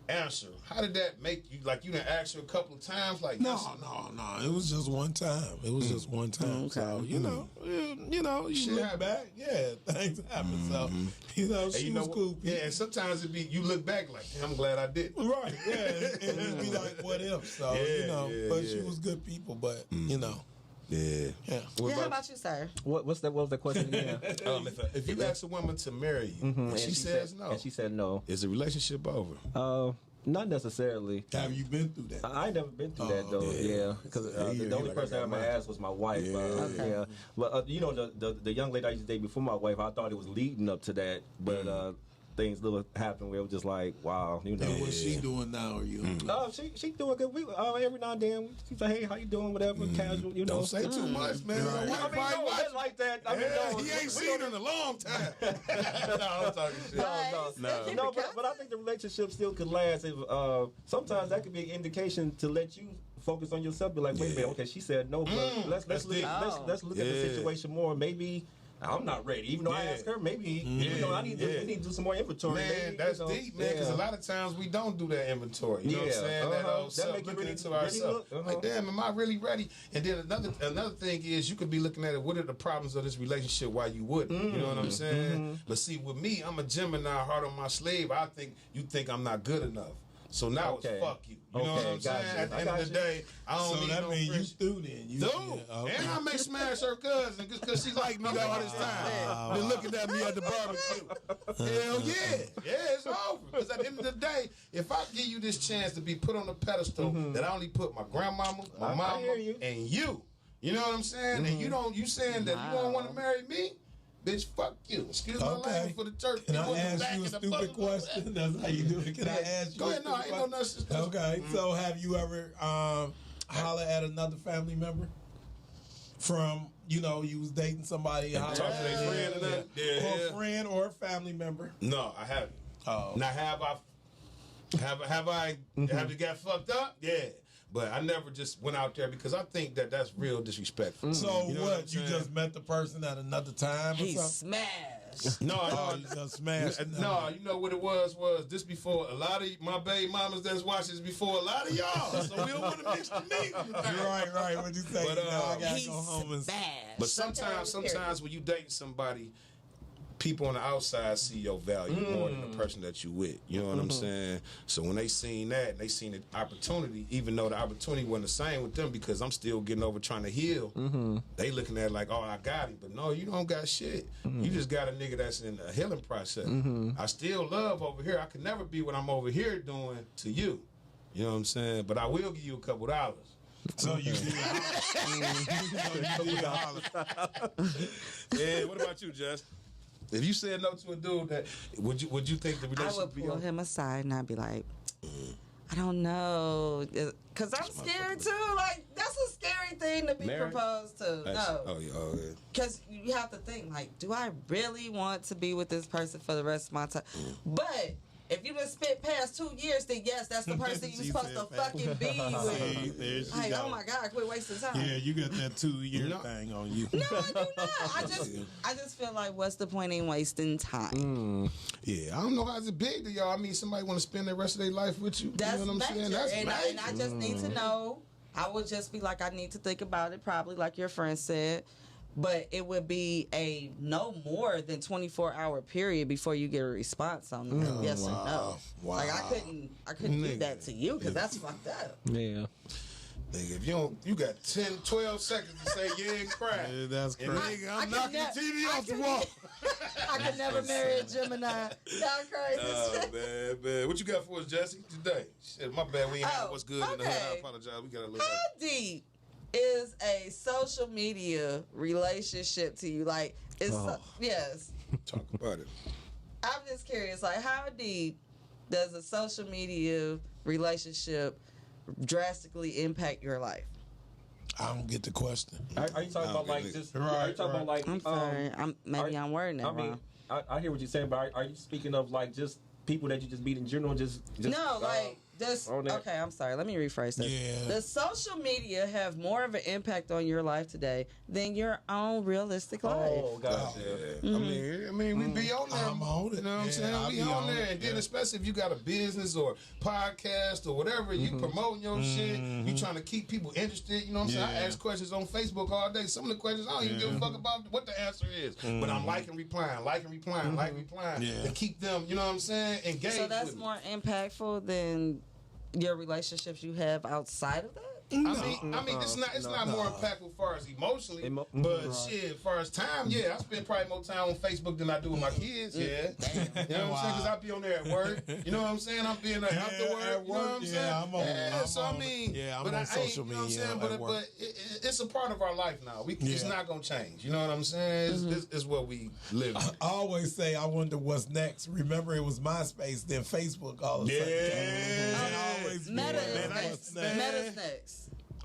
answer, how did that make you? Like, you done asked her a couple of times, like no. It was just one time. So you know, you look back, things happen. So you know, she was cool. Yeah, and sometimes it be you look back like, I'm glad I didn't. Right. Yeah, and it be like, what if? So you know, but she was good people. But you know. Yeah. How about you, sir? What was the question again? If you ask a woman to marry you, and she says no, and she said no, is the relationship over? Not necessarily. Have you been through that? I ain't never been through that though. Yeah, because the only person I ever asked was my wife. Yeah, but you know the young lady I used to date before my wife, I thought it was leading up to that, but things little happened where it was just like, wow, you know. And what's she doing now? Or you? She doing good. We every now and then she say, hey, how you doing? Whatever, casual, you know. Don't say too much, man. I mean, no, like that. I mean, no, he ain't seen her in a long time. No, I'm talking shit. No, but I think the relationship still could last. If sometimes that could be an indication to let you focus on yourself. Be like, wait a minute, okay, she said no, but let's look at the situation more. Maybe I'm not ready. Even though I asked her, maybe we need to do some more inventory. Man, maybe, that's deep, man. Because a lot of times we don't do that inventory. You know what I'm saying? That looking into ourselves. Like, damn, am I really ready? And then another thing is, you could be looking at it. What are the problems of this relationship? Why you wouldn't? You know what I'm saying? But see, with me, I'm a Gemini, heart on my sleeve. I think you think I'm not good enough. So now it's fuck you. You know what I'm saying? At the end of the day, I don't need no that means you through then. And I may smash her cousin just because she liked me all this time. Been looking at me at the barbecue. Hell yeah. Yeah, it's over. Because at the end of the day, if I give you this chance to be put on a pedestal that I only put my grandmama, my mama, and you. You know what I'm saying? And you saying that you don't want to marry me? Bitch, fuck you. Excuse my language for the church. Can I ask you a stupid question? That's how you do it. Can I ask you Go ahead. No, I ain't no nothing. Okay. So have you ever holler at another family member from, you was dating somebody, talk to their friend or a friend or a family member? No, I haven't. Oh. Now, have I got fucked up? Yeah. But I never just went out there because I think that's real disrespectful. So you know what? You just met the person at another time or something? Smashed. No, you just smashed. No, you know what it was this before a lot of my baby mamas that's watching this before a lot of y'all. So we don't want to mix the meat. Right. What you say? But, I gotta go home and smashed. But sometimes when you date somebody, people on the outside see your value more than the person that you with. You know what I'm saying? So when they seen that, they seen the opportunity, even though the opportunity wasn't the same with them because I'm still getting over trying to heal, they looking at it like, oh, I got him. But no, you don't got shit. You just got a nigga that's in a healing process. I still love over here. I could never be what I'm over here doing to you. You know what I'm saying? But I will give you a couple dollars. So you need a holler. Yeah, what about you, Jess? If you said no to a dude, that would you think the I relationship would be pull on? him aside and I'd be like, I don't know, because I'm scared too. Like, that's a scary thing to be Marriage? proposed to. No, Oh yeah. because you have to think like, do I really want to be with this person for the rest of my time? But if you just spent past 2 years, then yes, that's the person you're She supposed to said fucking be with. There she Like, go. oh my God, quit wasting time. Yeah, you got that 2-year No. thing on you. No, I do not. I just feel like, what's the point in wasting time? Yeah, I don't know how it's big to y'all. I mean, somebody want to spend the rest of their life with you. That's you know what I'm major. saying? That's and major. I just need to know. I would just be like, I need to think about it, probably like your friend said. But it would be a no more than 24-hour period before you get a response on yes or no. Wow. Like I couldn't give that to you because that's fucked up. Yeah. Nigga, if you don't, you got 10, 12 seconds to say yeah and cry. Yeah, that's And crazy. nigga, I'm knocking the TV off the wall. I could never marry a Gemini. Y'all crazy. Oh, man. What you got for us, Jesse, today? Shit, my bad. We ain't had what's good in the hood. I okay. apologize. We got a little. How deep is a social media relationship to you? Like, it's yes. Talk about it. I'm just curious. Like, how deep does a social media relationship drastically impact your life? I don't get the question. Are you talking about like really. just? Are you talking about like? I'm sorry. I'm wording that I mean, wrong. I hear what you're saying, but are you speaking of like just people that you just meet in general? Just No, like just on that? okay. I'm sorry. Let me rephrase this. Yeah. Does social media have more of an impact on your life today than your own realistic life? Oh God. Yeah. I mean, we be on there. I'm on it. You know what I'm Yeah, saying? I We be on on there, it, and then yeah. especially if you got a business or podcast or whatever, you promoting your shit. You trying to keep people interested. You know what I'm saying? I Yeah. ask questions on Facebook all day. Some of the questions I don't even give a fuck about what the answer is, but I'm liking, replying, Yeah. to keep them. You know what I'm saying? Engaged. So that's with me. more impactful than your relationships you have outside of that? I mean, it's not more impactful as far as emotionally, but shit, as far as time, yeah, I spend probably more time on Facebook than I do with my kids. Yeah, you know what I'm saying? Because I be on there at work. You know what I'm saying? I'm being there after work. at You know what I'm work, saying? yeah, I'm on- I'm so I on- mean, yeah, I'm but on I ain't, social you know what I'm media saying? at But work. it's a part of our life now. It's Yeah. not gonna change. You know what I'm saying? It's what we live. I always say, I wonder what's next. Remember, it was MySpace, then Facebook all of a sudden. Yeah. And always be Meta wondering is what's next. next. Meta's next.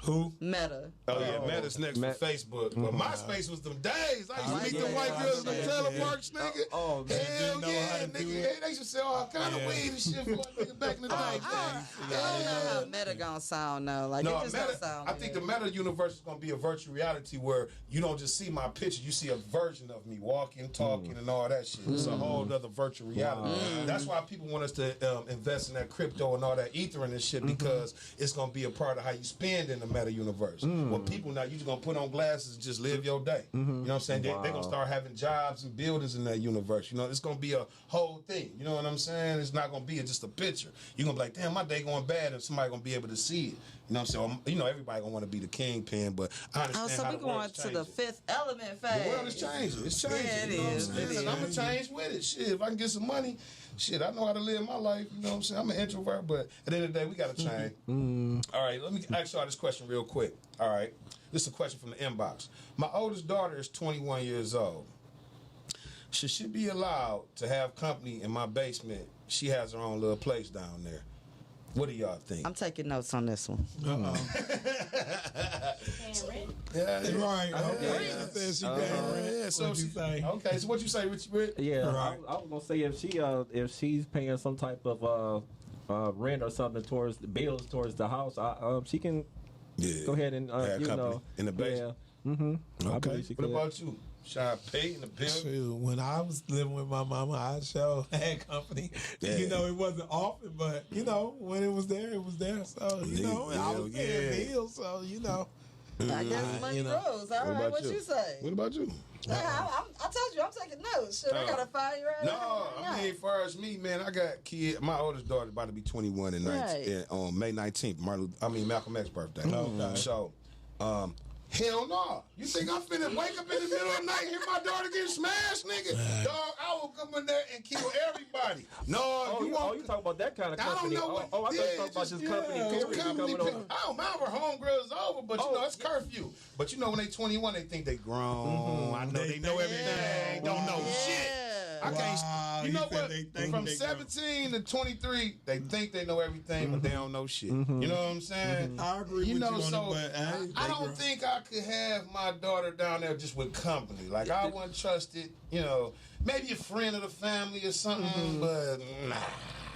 Who? Meta. Oh yeah, Meta's next for Facebook, but MySpace was them days. I used to meet them white girls in the trailer parks, nigga. Oh, man. Hell Didn't know yeah, how to do nigga. it. They should sell all kind of weed and shit for a nigga back in the day. I don't know how Meta gonna sound though. Like No, it just Meta, don't sound I think good. the Meta universe is going to be a virtual reality where you don't just see my picture, you see a version of me walking, talking, and all that shit. It's a whole other virtual reality. That's why people want us to invest in that crypto and all that ether and this shit because it's going to be a part of how you spend in the Meta universe. Well, people now, you just going to put on glasses and just live your day. You know what I'm saying? They're going to start having jobs and buildings in that universe. You know, it's going to be a whole thing. You know what I'm saying? It's not going to be just a picture. You're going to be like, damn, my day going bad, and somebody going to be able to see it. You know what I'm saying? You know, everybody going to want to be the kingpin, but I understand Oh, so how we the world going is to the changing. fifth element phase. The world is changing. It's changing. Yeah, it you know what I'm is. saying? It is. And I'm going to change with it. Shit, if I can get some money, shit, I know how to live my life. You know what I'm saying? I'm an introvert, but at the end of the day, we got to change. All right, let me ask y'all this question real quick. All right. This is a question from the inbox. My oldest daughter is 21 years old. Should she be allowed to have company in my basement? She has her own little place down there. What do y'all think? I'm taking notes on this one. Paying rent. Yeah, Right. Okay. I said she paying rent. yeah, so What'd you say? Okay, so what you say, Rich? Yeah, Right. I was gonna say if she's paying some type of rent or something towards the bills towards the house, she can go ahead and have you company know in the basement. Yeah. I Okay. believe she What could. about you? Should I pay in the bill? Shoot, when I was living with my mama, I sure had company. Yeah. You know, it wasn't often, but you know, when it was there, it was there. So you know, and I was paying bills. So you know, I guess money grows. All right, what you say? What about you? I told you I'm taking notes. Shit, I got a 5-year-old. No, I mean, as far as me, man, I got kids. My oldest daughter about to be 21 on May 19th, Malcolm X's birthday. So, hell no. You think I'm finna wake up in the middle of the night and hear my daughter get smashed, nigga? Dog, I will come in there and kill everybody. No, you talking about that kind of company? I don't know what. I thought you talking about this company. Our homegirl is over, but you know it's curfew. But you know when they 21, they think they grown. I know they know everything. Don't know shit. I can't. You know what? From 17 to 23, they think they know everything, but they don't know shit. You know what I'm saying? I agree with you on it, but I don't think I could have my daughter down there just with company. Like I wouldn't trust it. You know, maybe a friend of the family or something, but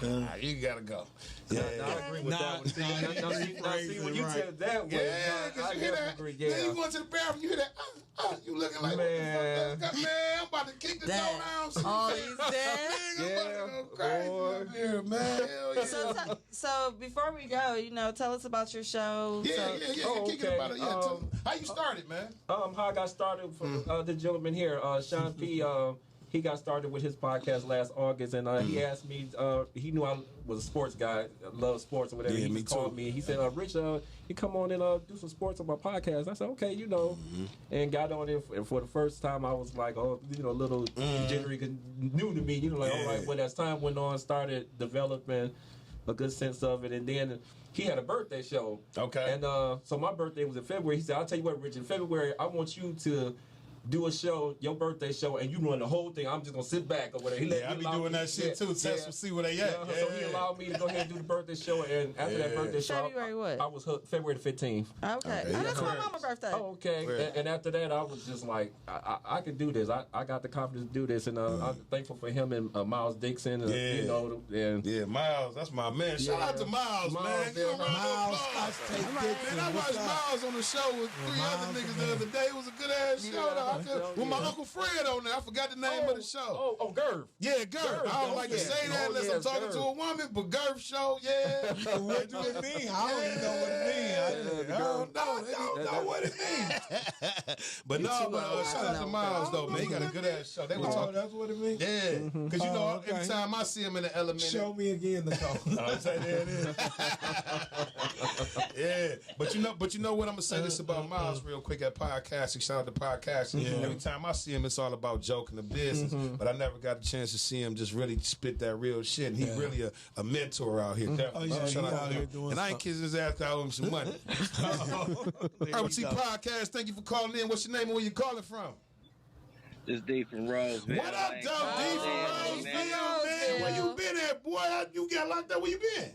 nah, you gotta go. Yeah, I agree with that one. See, when you said that way, I agree. Yeah, then you going to the bathroom, you hear that, you looking like, man, I'm about to kick the door down. All these dads. I'm about to go crazy up here, man. Hell yeah. So before we go, tell us about your show. Yeah. Kick it about it. Yeah, how you started, man? How I got started from the gentleman here, Sean P. He got started with his podcast last August, and he asked me. He knew I was a sports guy, love sports or whatever. Yeah, he called me. He said, "Rich, you come on and do some sports on my podcast." I said, "Okay, and got on it. And for the first time, I was like, a little jittery, new to me. All right. Well, as time went on, started developing a good sense of it, and then he had a birthday show. Okay. And so my birthday was in February. He said, "I'll tell you what, Rich. In February, I want you to do a show, your birthday show, and you run the whole thing. I'm just gonna sit back or whatever." I be doing that shit too. Test to see where they at. So he allowed me to go ahead and do the birthday show, and after that birthday show, February what? I was hooked. February the 15th. Okay. That's my mama's birthday. Oh, okay. And after that, I was just like, I could do this. I got the confidence to do this, and I'm thankful for him and Miles Dixon. And, Miles, that's my man. Shout out to Miles, man. Miles, I watched Miles on the show with 3 other niggas the other day. It was a good ass show. With my Uncle Fred on there. I forgot the name of the show. Gerv. Yeah, Gerv. I don't like to say that unless I'm talking to a woman, but Gerv show, yeah. What do it mean? I don't even know what it means. I don't know what it means. But shout out to Miles, though, man. He got a good ass show. They were talking. That's what it means? Yeah. Because, every time I see him in the element. Show me again the call. I'll say there it is. Yeah. But you know what? I'm going to say this about Miles real quick at podcasting. Shout out to podcasting. Every time I see him, it's all about joking the business. But I never got a chance to see him just really spit that real shit. And he really a mentor out here. Definitely. Shout out to him. And I ain't kissing his ass because I owe him some money. Urbal Tea Potcast, thank you for calling in. What's your name and where you calling from? This D from Roseville. What up, though? D from Roseville, man. Where you been at, boy? You got locked up. Where you been?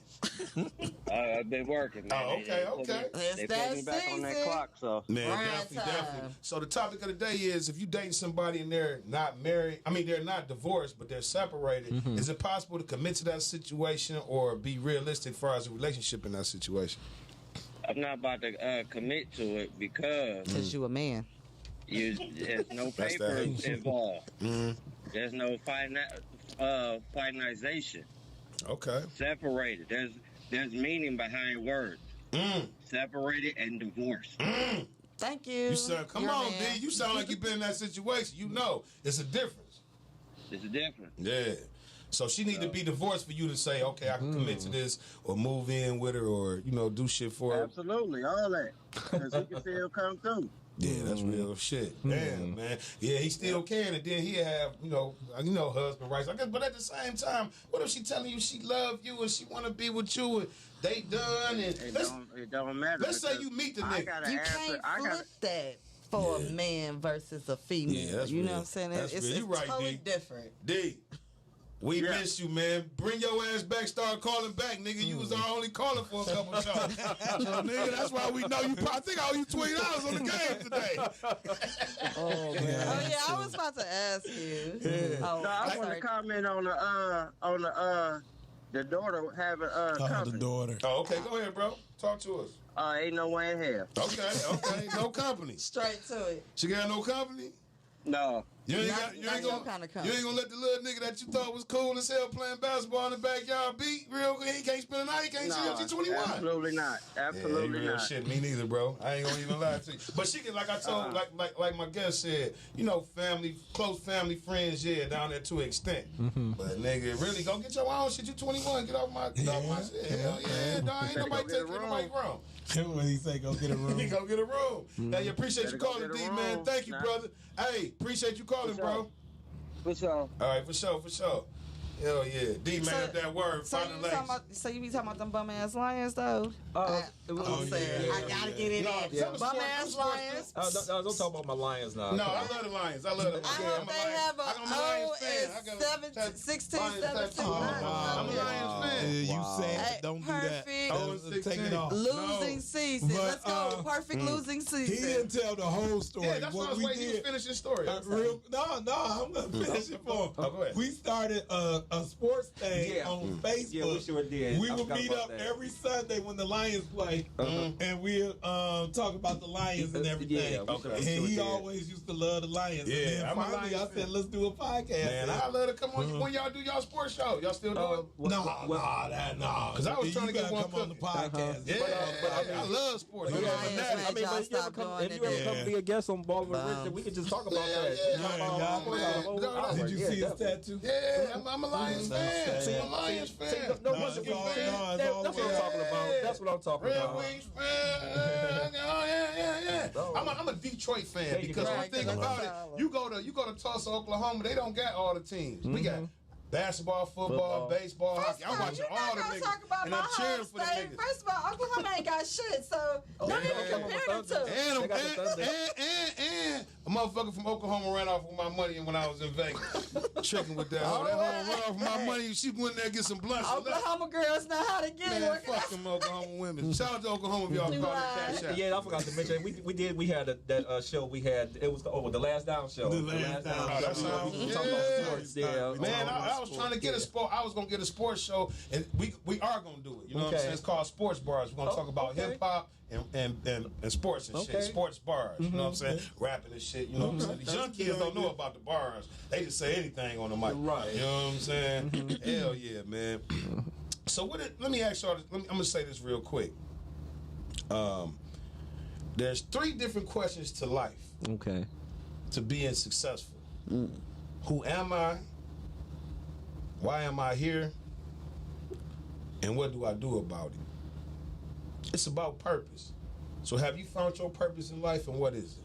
I've been working, man. Oh, okay. They put me back on that clock, so. Man, definitely. So the topic of the day is, if you dating somebody and they're not married, they're not divorced, but they're separated, is it possible to commit to that situation or be realistic as far as a relationship in that situation? I'm not about to commit to it because you a man. There's no papers involved. There's no finalization. Okay. Separated. There's meaning behind words. Separated and divorced. Thank you. Come on, D. You sound like you've been in that situation. You know, it's a difference. It's a difference. Yeah. So she need to be divorced for you to say, okay, I can commit to this, or move in with her, or do shit for her. Absolutely, all that, because he can still come through. Yeah, that's real shit. Damn, man. Yeah, he still can, and then he'll have, husband rights. I guess, but at the same time, what if she telling you she love you and she want to be with you and they done? And it don't matter. Let's say you meet the nigga. You can't flip that for a man versus a female. Yeah, that's you know real. what I'm saying? It's right, totally different. D. We miss you, man. Bring your ass back. Start calling back, nigga. You was our only caller for a couple of shows. Nigga, that's why we know you. I think I owe you $20 on the game today. Oh, man. Oh, yeah. I was about to ask you. Yeah. No, I want to comment on the daughter having company. The daughter. Oh, okay. Go ahead, bro. Talk to us. Ain't no way in hell. Okay. No company. Straight to it. She got no company? No. You ain't gonna let the little nigga that you thought was cool as hell playing basketball in the backyard beat real good. He can't spend a night. He can't see up to 21. Absolutely not. Absolutely real not. Shit, me neither, bro. I ain't gonna even lie to you. But she can, like I told, like my guest said, you know, close family friends, down there to an extent. But nigga, really, go get your own shit. You 21, get off my shit. Hell yeah, dog. Ain't nobody taking nobody wrong. When he say go get a room. He go get a room. Hey, appreciate you calling, D, man. Thank you, brother. Hey, appreciate you calling, bro. For sure. All right, for sure. Hell yeah. D, man, that word. So you be talking about them bum ass lions though? I gotta get in there. Bum ass lions. Don't talk about my lions now. No, I love the lions. I love the lions. I hope they have a 16, 17. I'm a Lions fan. You said don't do that. Take it off. Losing season. Let's go. Perfect losing season. He didn't tell the whole story. Yeah, that's what I was waiting. He was finishing his story. No, I'm gonna finish it for him. Go ahead. We started a sports thing on Facebook. Yeah, we sure did. We would meet up every Sunday when the Lions play, and we'll talk about the Lions and everything. Yeah, and he always used to love the Lions. Yeah, and then I'm a finally Lions I said, let's do a podcast. Man, I love to come on. When y'all do y'all sports show, y'all still do it? No. Because I was trying to get one come on the podcast. I love sports. But if you ever come be a guest on Ball and Rich, we can just talk about that. Did you see his tattoo? Yeah, I'm a Lions fan. I'm a Lions fan. That's what I'm talking about. That's what I'm talking Red about. Wings fan. I'm a Detroit fan because one thing about it, you go to Tulsa, Oklahoma, they don't got all the teams. We got basketball, football, baseball, hockey. I'm watching all the niggas. Talk about and I'm cheering for the state. niggas. First of all, Oklahoma ain't got shit, so don't even compare them to. And a motherfucker from Oklahoma ran off with my money when I was in Vegas. Tricking with that. That hoe ran off with my money. She went there and get some blunts. Oklahoma girls know how to get it. Man, fuck them Oklahoma women. Shout out to Oklahoma if y'all call it cash out. Yeah, I forgot to mention, we had that show we had, it was the Last Down show. The Last Down. Oh, that's how we talking about sports. Yeah. Man, I was trying to get a sport. I was gonna get a sports show, and we are gonna do it. You know what I'm saying? It's called Sports Bars. We're gonna talk about hip hop and sports and shit. Sports bars. You know what I'm saying? Rapping and shit. You know what I'm saying? These young kids don't know about the bars. They just say anything on the mic. Right. You know what I'm saying? Hell yeah, man. So let me ask y'all. I'm gonna say this real quick. There's 3 different questions to life. Okay. To being successful. Who am I? Why am I here? And what do I do about it? It's about purpose. So have you found your purpose in life, and what is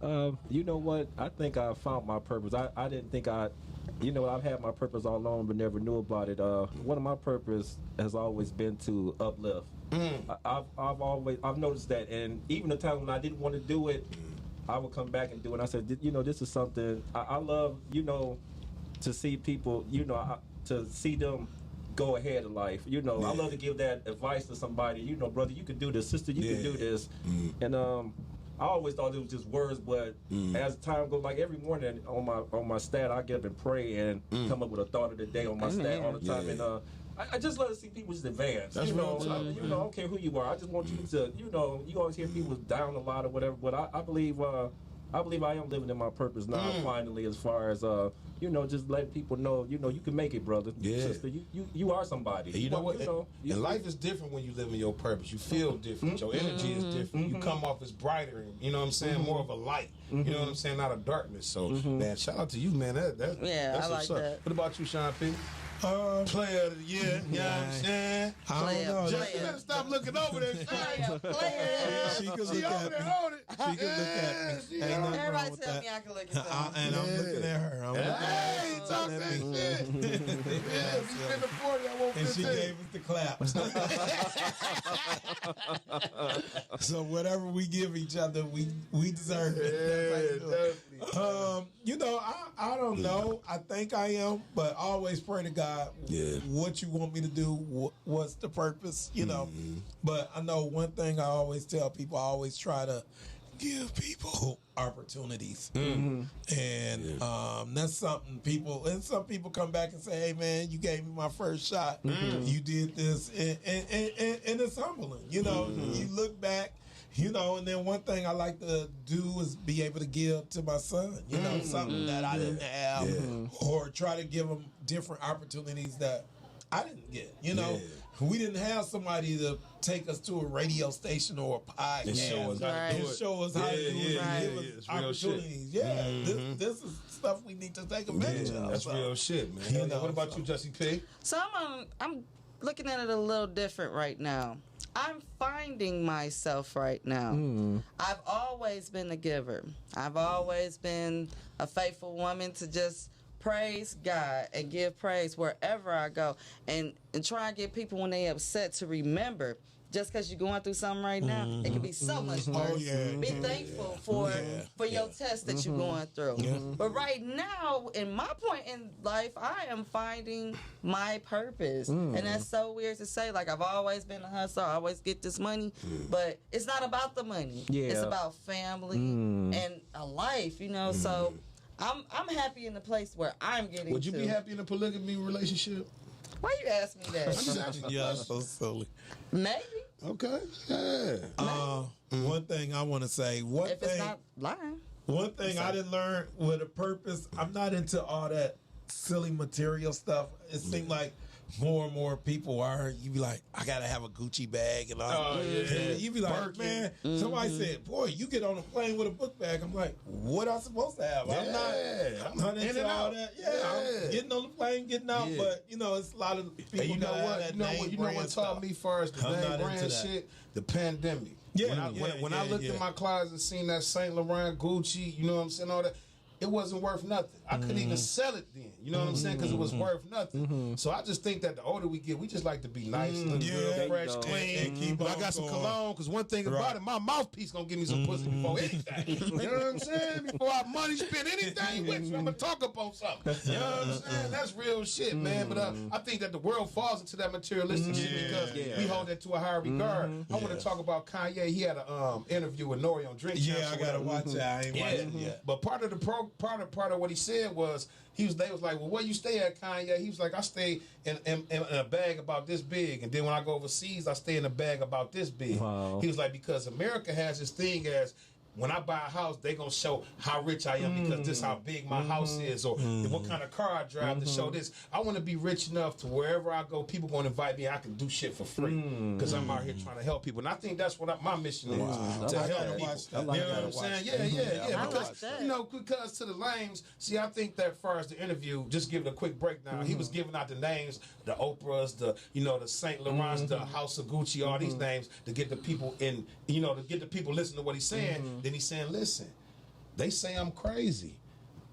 it? You know what? I think I found my purpose. I didn't think I've had my purpose all along, but never knew about it. One of my purpose has always been to uplift. I've noticed that, and even the time when I didn't want to do it, I would come back and do it. I said, this is something I love. To see people, to see them go ahead in life. I love to give that advice to somebody. Brother, you can do this. Sister, you can do this. And I always thought it was just words, but as time goes, like every morning on my stat, I get up and pray and come up with a thought of the day on my stat all the time. And I just love to see people just advance. That's I don't care who you are. I just want you to, you always hear people down a lot or whatever, but I believe I am living in my purpose now. Finally, as far as just letting people know, you can make it, brother, sister. You are somebody. And you know what? And life is different when you live in your purpose. You feel different. Your energy is different. You come off as brighter. And, you know what I'm saying? More of a light. You know what I'm saying? Not a darkness. So, man, shout out to you, man. That's I like that. What about you, Sean P? Player of the year, you know what I'm saying? I don't know. Just better stop looking over there. She could look at me. She could look at me. Everybody tell me I can look at them. And I'm looking at her. Hey, talk that shit. Yeah, if you spend the 40, I won't. And she gave us the clap. So whatever we give each other, we deserve it. I don't know. I think I am, but I always pray to God. What you want me to do? What's the purpose? But I know one thing I always tell people. I always try to give people opportunities, and that's something people. And some people come back and say, "Hey, man, you gave me my first shot. You did this," and it's humbling. You look back. You know, and then one thing I like to do is be able to give to my son, you know, something that I didn't have, or try to give him different opportunities that I didn't get. You know, we didn't have somebody to take us to a radio station or a podcast and show us how to do it. Show us how to do it and give us opportunities. This is stuff we need to take advantage of. That's real shit, man. You know, what about you, Jesse P? So I'm looking at it a little different right now. I'm finding myself right now. I've always been a giver. I've always been a faithful woman to just praise God and give praise wherever I go, and try and get people when they upset to remember. Just because you're going through something right now, it can be so much worse. Be thankful for your test that you're going through. But right now, in my point in life, I am finding my purpose. And that's so weird to say. Like, I've always been a hustler. I always get this money. But it's not about the money. It's about family and a life, you know. So I'm happy in the place where I'm getting Would you be happy in a polygamy relationship? Why you ask me that? I'm just asking. Yeah, so silly. Maybe. Okay. Yeah. One thing I want to say. If it's not lying. One thing I didn't learn with a purpose, I'm not into all that silly material stuff. It seemed like more and more people are. You be like, I gotta have a Gucci bag and all. You be like, Birkin. Man. Somebody said, boy, you get on a plane with a book bag. I'm like, what am I supposed to have? I'm not into all that. I'm getting on the plane, getting out. But you know, it's a lot of people. And you know what? You know what taught me first the name brand shit? The pandemic. When I looked in my closet and seen that Saint Laurent, Gucci, you know what I'm saying, all that. It wasn't worth nothing. I couldn't even sell it then. You know what I'm saying? Because it was worth nothing. So I just think that the older we get, we just like to be nice, look real fresh, clean. But I got some cologne, because one thing about it, my mouthpiece going to give me some pussy before anything. You know what I'm saying? Before I money spend anything with you, I'm going to talk up on something. You know what I'm saying? That's real shit, man. But I think that the world falls into that materialistic shit because we hold that to a higher regard. I want to talk about Kanye. He had an interview with Nori on Drink Champs. I got to watch it. I ain't watching it yet. But part of what he said was they was like, well, where you stay at, Kanye? He was like, I stay in a bag about this big, and then when I go overseas, I stay in a bag about this big. Wow. He was like, because America has this thing as, when I buy a house, they gonna show how rich I am because this how big my house is, or what kind of car I drive to show this. I want to be rich enough to wherever I go, people gonna invite me. I can do shit for free because I'm out here trying to help people, and I think that's what my mission is to help people. You know what I'm saying? Yeah. Because to the lames, see, I think that as far as the interview, just give it a quick breakdown. He was giving out the names, the Oprahs, the Saint Laurents, the House of Gucci, all these names to get the people in, to get the people listening to what he's saying. Then he's saying, listen, they say I'm crazy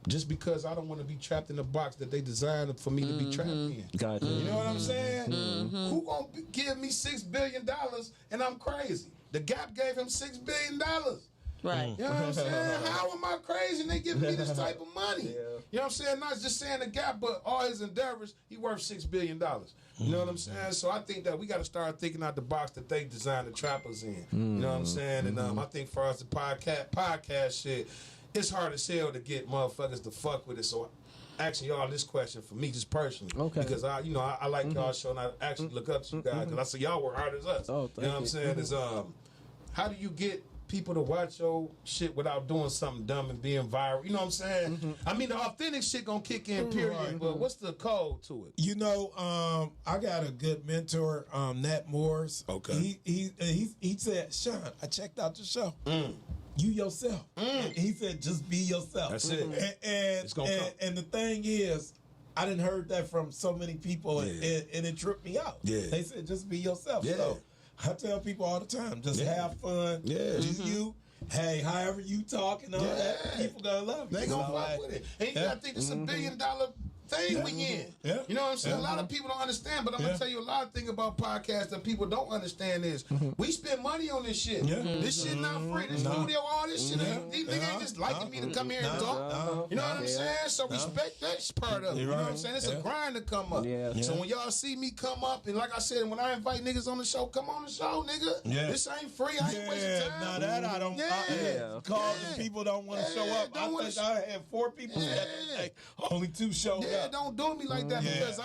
just because I don't want to be trapped in the box that they designed for me to be trapped in. Gotcha. You know what I'm saying? Who gonna give me $6 billion and I'm crazy? The Gap gave him $6 billion. Right. You know what I'm saying? How am I crazy and they giving me this type of money? You know what I'm saying? Not just saying the Gap, but all his endeavors, he worth $6 billion. You know what I'm saying? So I think that we got to start thinking out the box that they designed to trap us in. You know what I'm saying? And I think for us, the podcast shit, it's hard as hell to get motherfuckers to fuck with it. So asking y'all this question for me just personally. Okay. Because I like y'all show and I actually look up to you guys because I see y'all work hard as us. You know what I'm saying? Is how do you get people to watch your shit without doing something dumb and being viral? You know what I'm saying? I mean, the authentic shit gonna kick in, period. But what's the code to it? You know, I got a good mentor, Nat Morris. Okay. He said, Sean, I checked out the show. You yourself. He said, just be yourself. That's it. It's gonna come. And the thing is, I didn't heard that from so many people, and it tripped me out. They said, just be yourself. So I tell people all the time, just have fun, do you. Hey, however you talk and all that, people gonna love you. They gonna fuck with it. And you gotta think this is $1 billion thing we in. You know what I'm saying? A lot of people don't understand, but I'm gonna tell you a lot of things about podcasts that people don't understand is we spend money on this shit. This shit not free. This studio, all this shit. These niggas ain't just liking me to come here and talk. You know what I'm saying? So respect that part of it. You know what I'm saying? It's a grind to come up. So when y'all see me come up, and like I said, when I invite niggas on the show, come on the show, nigga. This ain't free. I ain't wasting time. Now that I don't call people don't want to show up. I think I had 4 people today. Only 2 showed up. don't do me like that because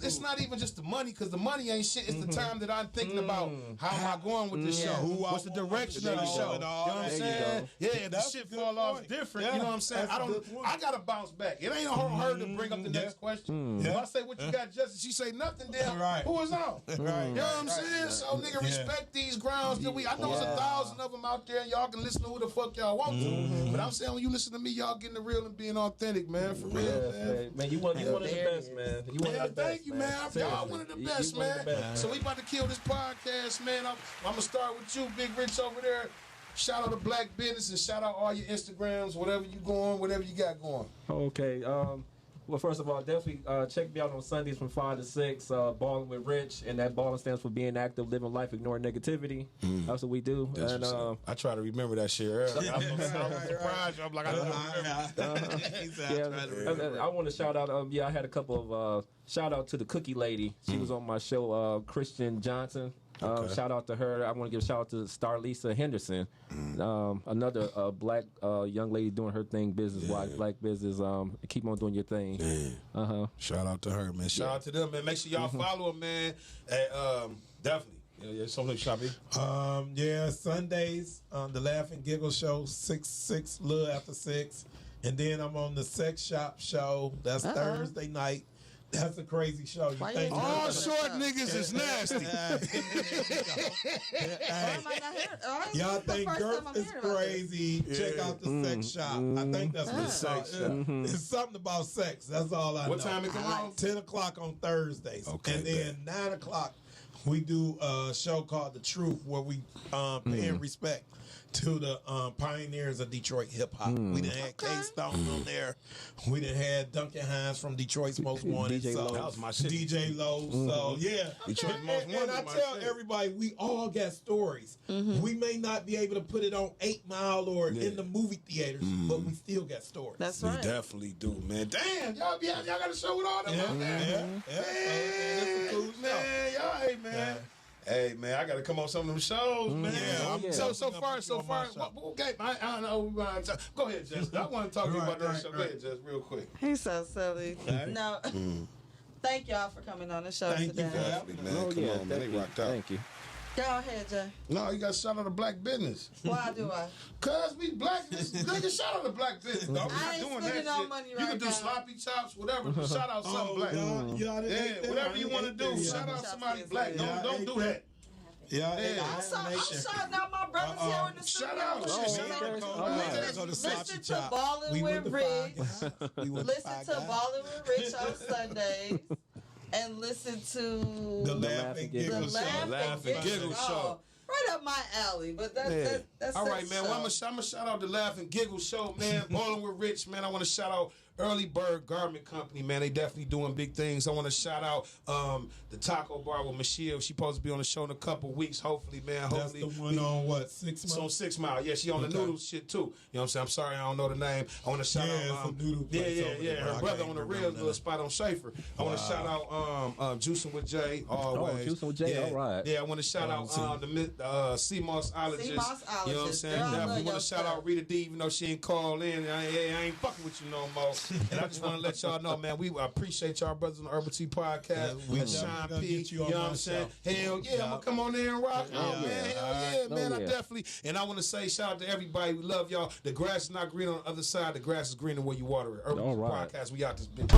it's not even just the money because the money ain't shit. It's the time that I'm thinking about how am I going with this show? What's the direction of the show? You know what I'm saying? Yeah, the shit fall off different. You know what I'm saying? I gotta bounce back. It ain't hard to bring up the next question. If I say what you got, Justin, she say nothing. Then who is out? You know what I'm saying? So nigga, respect these grounds that I know there's 1,000 of them out there, and y'all can listen to who the fuck y'all want to. But I'm saying when you listen to me, y'all getting the real and being authentic, man. For real, man. You one of the best, man. Thank you, man. Y'all one of the best, man. So we about to kill this podcast, man. I'm gonna start with you, Big Rich over there. Shout out to Black Business and shout out all your Instagrams, whatever you going, whatever you got going. Okay. Well, first of all, definitely check me out on Sundays from 5 to 6, Balling with Rich, and that balling stands for being active, living life, ignoring negativity. That's what we do. That's and I try to remember that shit earlier. I'm surprised. I'm like, I don't remember. I want to shout out. I had a couple of shout out to the Cookie Lady. She was on my show, Christian Johnson. Shout out to her. I want to give a shout out to Starlisa Henderson, another black young lady doing her thing business-wise, black business. Keep on doing your thing. Shout out to her, man. Shout out to them, man. Make sure y'all follow them, man. Definitely. Yeah, something shopping. Sundays, the Laugh and Giggle Show, 6 little after 6, and then I'm on the Sex Shop Show. That's Thursday night. That's a crazy show. All short niggas is nasty. Y'all think Girth is crazy? Check out the Sex Shop. I think that's what it's called. It's something about sex. That's all I know. What time it come on? 10 o'clock on Thursdays. Okay, and then 9 o'clock, we do a show called The Truth where we pay respect to the pioneers of Detroit hip hop. We done had K-Stone on there. We done had Duncan Hines from Detroit's Most Wanted. DJ Lowe. That was my shit. DJ Lowe. So yeah, Detroit's Most Wanted. And I tell everybody, we all got stories. We may not be able to put it on 8 Mile or in the movie theaters, but we still got stories. That's right. We definitely do, man. Damn, y'all got a show with all them out there. It's a cool man, y'all, man. Hey man, I gotta come on some of them shows, man. So far. Okay, I don't know. Go ahead, Jess. I want to talk to you about that show. Go ahead, Jess, real quick. He's so silly. No, thank y'all for coming on the show today. Thank you for having me, man. Come on, man. They rocked out. Thank you. Go ahead, Jay. No, you got to shout out to Black Business. Why do I? Cause we black. Nigga, shout out to Black Business. Dog. I ain't spending no money right now. You can do sloppy chops, whatever. But shout out something black. Whatever you want to do. Shout out somebody black. Don't do that. I'm shouting out my brothers here in the studio. Listen to Ballin' with Rich. Listen to Ballin' with Rich on Sundays. And listen to the Laugh and Giggle Show. Right up my alley, but that's all right, man. Well, I'm gonna shout out the Laugh and Giggle Show, man. Ballin' with Rich, man. I want to shout out Early Bird Garment Company, man. They definitely doing big things. I want to shout out the Taco Bar with Michelle. She supposed to be on the show in a couple weeks, hopefully, man. Hopefully. That's the one on what, 6 Mile? On 6 Mile. Yeah, she on the noodle shit too. You know what I'm saying? I'm sorry, I don't know the name. I want to shout out her brother on the real good spot on Schaefer. I want to shout out Juicing with Jay always. Juicing with Jay, all right. Yeah, I want to shout out the CMOSologist. You know what I'm saying? Definitely want to shout out Rita D, even though she ain't called in. I ain't fucking with you no more. And I just want to let y'all know, man, we appreciate y'all brothers on the Urbal Tea Podcast. We Sean P. You know what I'm saying? Hell yeah, I'm going to come on there and rock out, man. Hell yeah, man. I definitely. And I want to say shout out to everybody. We love y'all. The grass is not green on the other side. The grass is greener where you water it. Urbal Tea Podcast. We out this bitch.